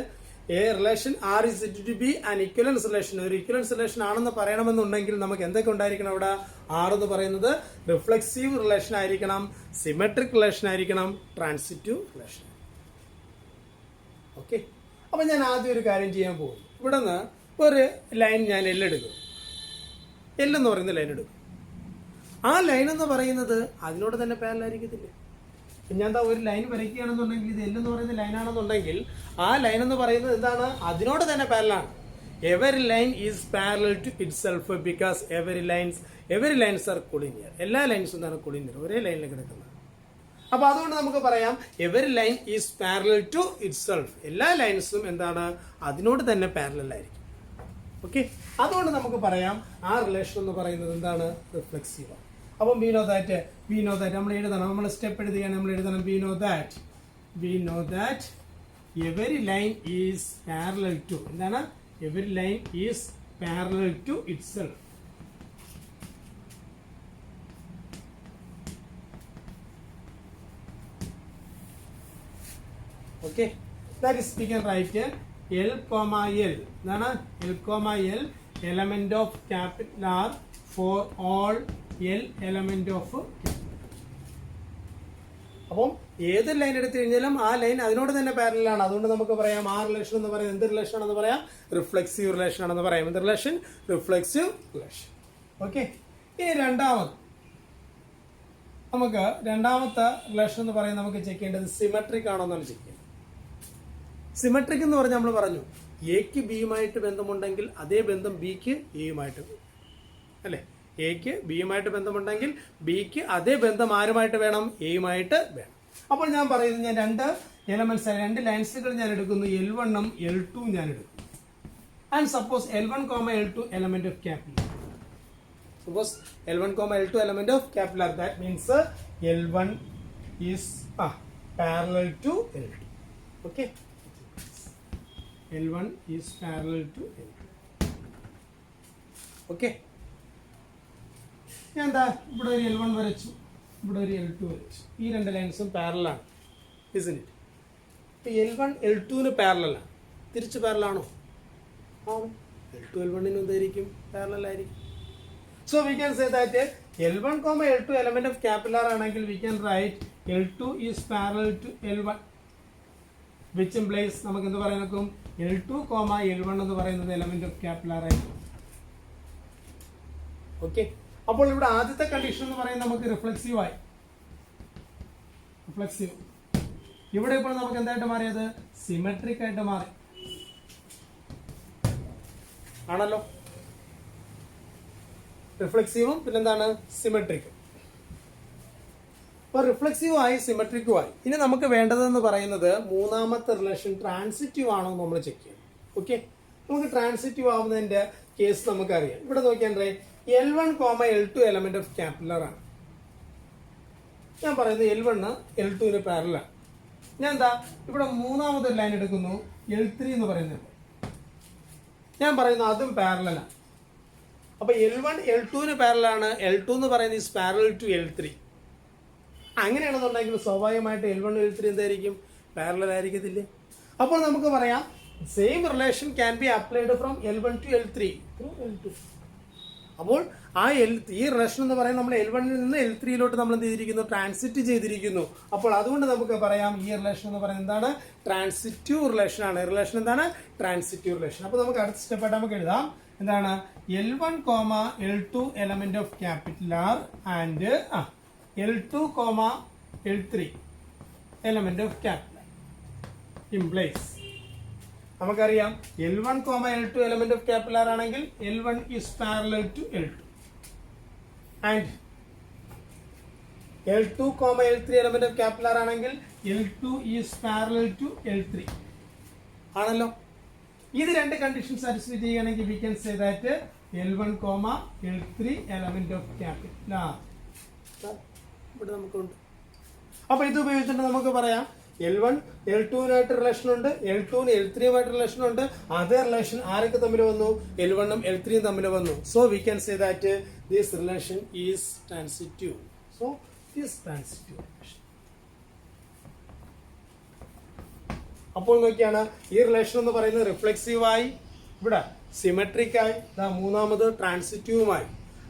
a relation R is it to be an equivalence relation. ഒരു ഇക്വലൻസ് റിലേഷൻ ആണെന്ന് പറയണമെന്നുണ്ടെങ്കിൽ നമുക്ക് എന്തൊക്കെ ഉണ്ടായിരിക്കണം? അവിടെ ആർ എന്ന് പറയുന്നത് റിഫ്ലെക്സീവ് റിലേഷൻ ആയിരിക്കണം, സിമെട്രിക് റിലേഷൻ ആയിരിക്കണം, ട്രാൻസിറ്റീവ് റിലേഷൻ. ഓക്കെ, അപ്പൊ ഞാൻ ആദ്യം ഒരു കാര്യം ചെയ്യാൻ പോകും. ഇവിടെ നിന്ന് ഒരു ലൈൻ ഞാൻ എല്ലെടുക്കും. എന്ന് പറയുന്ന ലൈൻ എടുക്കും. ആ ലൈൻ എന്ന് പറയുന്നത് അതിനോട് തന്നെ പാരലായിരിക്കത്തില്ല. ഞാൻ എന്താ ഒരു ലൈൻ വരയ്ക്കുകയാണെന്നുണ്ടെങ്കിൽ ഇത് എൽ എന്ന് പറയുന്ന ലൈൻ ആണെന്നുണ്ടെങ്കിൽ ആ ലൈൻ എന്ന് പറയുന്നത് എന്താണ്? അതിനോട് തന്നെ പാരലാണ്. Every line is parallel to itself because every lines are collinear. എല്ലാ ലൈൻസും എന്താണ്? കൊളിനിയർ, ഒരേ ലൈനിൽ കിടക്കുന്നത്. അപ്പൊ അതുകൊണ്ട് നമുക്ക് പറയാം every line is parallel to itself. എല്ലാ ലൈൻസും എന്താണ്? അതിനോട് തന്നെ പാരലൽ ആയിരിക്കും. ഓക്കെ, അതുകൊണ്ട് നമുക്ക് പറയാം ആ റിലേഷൻ എന്ന് പറയുന്നത് എന്താണ്? റിഫ്ലെക്സീവ്. അപ്പം വി നോ ദാറ്റ് നമ്മൾ എഴുതണം. നമ്മൾ സ്റ്റെപ്പ് എഴുതുകയാണ്, നമ്മൾ എഴുതണം we know that every line is parallel to എന്താണ്? Every line is parallel to itself. Okay, that is we can write L, L എന്താണ്? L, element of capital R for all L element of. അപ്പം ഏത് line എടുത്തു കഴിഞ്ഞാലും ആ line അതിനോട് തന്നെ പാരലലാണ്. അതുകൊണ്ട് നമുക്ക് പറയാം ആ റിലേഷൻ എന്ന് പറയുന്നത് എന്ത് റിലേഷൻ ആണെന്ന് പറയാം? റിഫ്ലെക്സീവ് റിലേഷൻ ആണെന്ന് പറയാം. എന്ത് റിലേഷൻ? Reflexive relation. ഓക്കെ, ഇനി രണ്ടാമത്തെ റിലേഷൻ എന്ന് പറയുന്നത് നമുക്ക് ചെക്ക് ചെയ്യേണ്ടത് സിമെട്രിക് ആണോ എന്നാണ് ചെക്ക് ചെയ്യുന്നത്. സിമെട്രിക് എന്ന് പറഞ്ഞാൽ നമ്മൾ പറഞ്ഞു എക്ക് ബിയുമായിട്ട് ബന്ധമുണ്ടെങ്കിൽ അതേ ബന്ധം ബിക്ക് എയുമായിട്ട്, അല്ലേ? എക്ക് ബിയുമായിട്ട് ബന്ധമുണ്ടെങ്കിൽ ബിക്ക് അതേ ബന്ധം ആരുമായിട്ട് വേണം? എയുമായിട്ട് വേണം. അപ്പോൾ ഞാൻ പറയുന്നത്, ഞാൻ രണ്ട് എലമെന്റ്സ്, രണ്ട് ലൈൻസുകൾ ഞാൻ എടുക്കുന്നു, L1 ഉം L2 ഞാൻ എടുക്കുന്നു. And suppose L1, L2 element of capital. Suppose L1, L2 element of capital. That means L1 is parallel to L2. Okay. L1 is parallel to L2. Okay. ഞാൻ എന്താ ഇവിടെ ഒരു L1 വരച്ചു, ഇവിടെ ഒരു L2 വരച്ചു. ഈ രണ്ട് ലൈൻസും പാരലാണ്, isn't it? L1 L2 പാരലാണ്. തിരിച്ച് പാരലാണോ? L2 L1 എന്തായിരിക്കും? പാരലൽ ആയിരിക്കും. So we can say that L1, L2 element of capital ആണെങ്കിൽ we can write L2 is parallel to L1, which implies നമുക്ക് എന്ത് പറയാൻ നോക്കും? L2, L1 എന്ന് പറയുന്നത് എലമെന്റ് ഓഫ് ക്യാപിറ്റൽ ആയിരിക്കും. ഓക്കെ. അപ്പോൾ ഇവിടെ ആദ്യത്തെ കണ്ടീഷൻ എന്ന് പറയുന്നത് നമുക്ക് റിഫ്ലെക്സീവ് ആയി. റിഫ്ലെക്സീവ്. ഇവിടെ ഇപ്പോൾ നമുക്ക് എന്തായിട്ട് മാറിയത്? സിമെട്രിക് ആയിട്ട് മാറി, ആണല്ലോ. റിഫ്ലെക്സീവും പിന്നെന്താണ്? സിമെട്രിക്കും. അപ്പൊ റിഫ്ലെക്സീവ് ആയി, സിമെട്രിക്കും ആയി. ഇനി നമുക്ക് വേണ്ടതെന്ന് പറയുന്നത് മൂന്നാമത്തെ റിലേഷൻ ട്രാൻസിറ്റീവ് ആണോ എന്ന് നമ്മൾ ചെക്ക് ചെയ്യണം. ഓക്കെ. നമുക്ക് ട്രാൻസിറ്റീവ് ആവുന്നതിന്റെ കേസ് നമുക്കറിയാം. ഇവിടെ നോക്കിയാൽ L1, L2 element of capital ആണ്. ഞാൻ പറയുന്നത് L1 L2 പാരലാണ്. ഞാൻ എന്താ ഇവിടെ മൂന്നാമതൊരു ലൈൻ എടുക്കുന്നു, L3 എന്ന് പറയുന്നത്. ഞാൻ പറയുന്നു അതും പാരലാണ്. അപ്പൊ L1 L2 പാരലാണ്, L2 എന്ന് പറയുന്നത് ഈസ് പാരലൽ ടു L3. അങ്ങനെയാണെന്നുണ്ടെങ്കിൽ സ്വാഭാവികമായിട്ട് L1 L3 എന്തായിരിക്കും? പാരലൽ ആയിരിക്കത്തില്ലേ? അപ്പോൾ നമുക്ക് പറയാം same relation can be applied from L1 to L3 through L2. അപ്പോൾ ഈ റിലേഷൻ എന്ന് പറയുന്നത് നമ്മൾ L1 നിന്ന് L3 നമ്മൾ എന്ത് ചെയ്തിരിക്കുന്നു? ട്രാൻസിറ്റ് ചെയ്തിരിക്കുന്നു. അപ്പോൾ അതുകൊണ്ട് നമുക്ക് പറയാം ഈ റിലേഷൻ എന്ന് പറയുന്നത് എന്താണ്? ട്രാൻസിറ്റീവ് റിലേഷൻ ആണ്. റിലേഷൻ എന്താണ്? Transitive relation. അപ്പോൾ നമുക്ക് അടുത്ത സ്റ്റെപ്പായിട്ട് നമുക്ക് എഴുതാം. എന്താണ്? L1, L2 element of capital R and L2, L3 element of capital implies, നമുക്കറിയാം L1, L2 element of capital R ആണെങ്കിൽ L1 is parallel to L2 and L2, L3 element of capital R ആണെങ്കിൽ L2 is parallel to L3 ആണല്ലോ. ഇത് രണ്ട് condition satisfy ചെയ്യുകയാണെങ്കിൽ we can say that L1, L3 element of capital R. ഇവിടെ നമുക്കുണ്ട്. അപ്പൊ ഇത് ഉപയോഗിച്ചിട്ട് നമുക്ക് പറയാം L1 L2 റിലേഷൻ ഉണ്ട്, L2 L3 റിലേഷൻ ഉണ്ട്. അതേ റിലേഷൻ ആരൊക്കെ തമ്മിൽ വന്നു? L1 ഉം L3 തമ്മിൽ വന്നു. So we can say that this relation is transitive. So this transitive relation. അപ്പോൾ നോക്കിയാണ് ഈ റിലേഷൻ എന്ന് പറയുന്നത് റിഫ്ലെക്സീവ് ആയി, ഇവിടെ സിമെട്രിക് ആയി, മൂന്നാമത് ട്രാൻസിറ്റീവുമായി.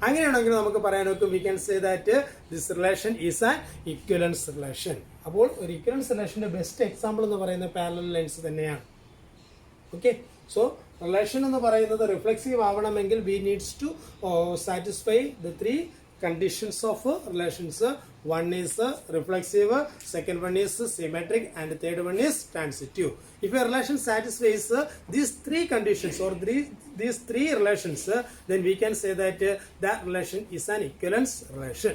അങ്ങനെയാണെങ്കിൽ നമുക്ക് പറയാൻ നോക്കും we can say that this relation is an equivalence relation. അപ്പോൾ ഒരു ഇക്വലൻസ് റിലേഷന്റെ ബെസ്റ്റ് എക്സാമ്പിൾ എന്ന് പറയുന്നത് പാരലൽ ലൈൻസ് തന്നെയാണ്. ഓക്കെ. സോ റിലേഷൻ എന്ന് പറയുന്നത് റിഫ്ലെക്സീവ് ആവണമെങ്കിൽ we needs to satisfy the three conditions of relations. One is reflexive, second one is symmetric, and third one is transitive. If a relation satisfies these three conditions or these three relations, then we can say that that relation is an equivalence relation.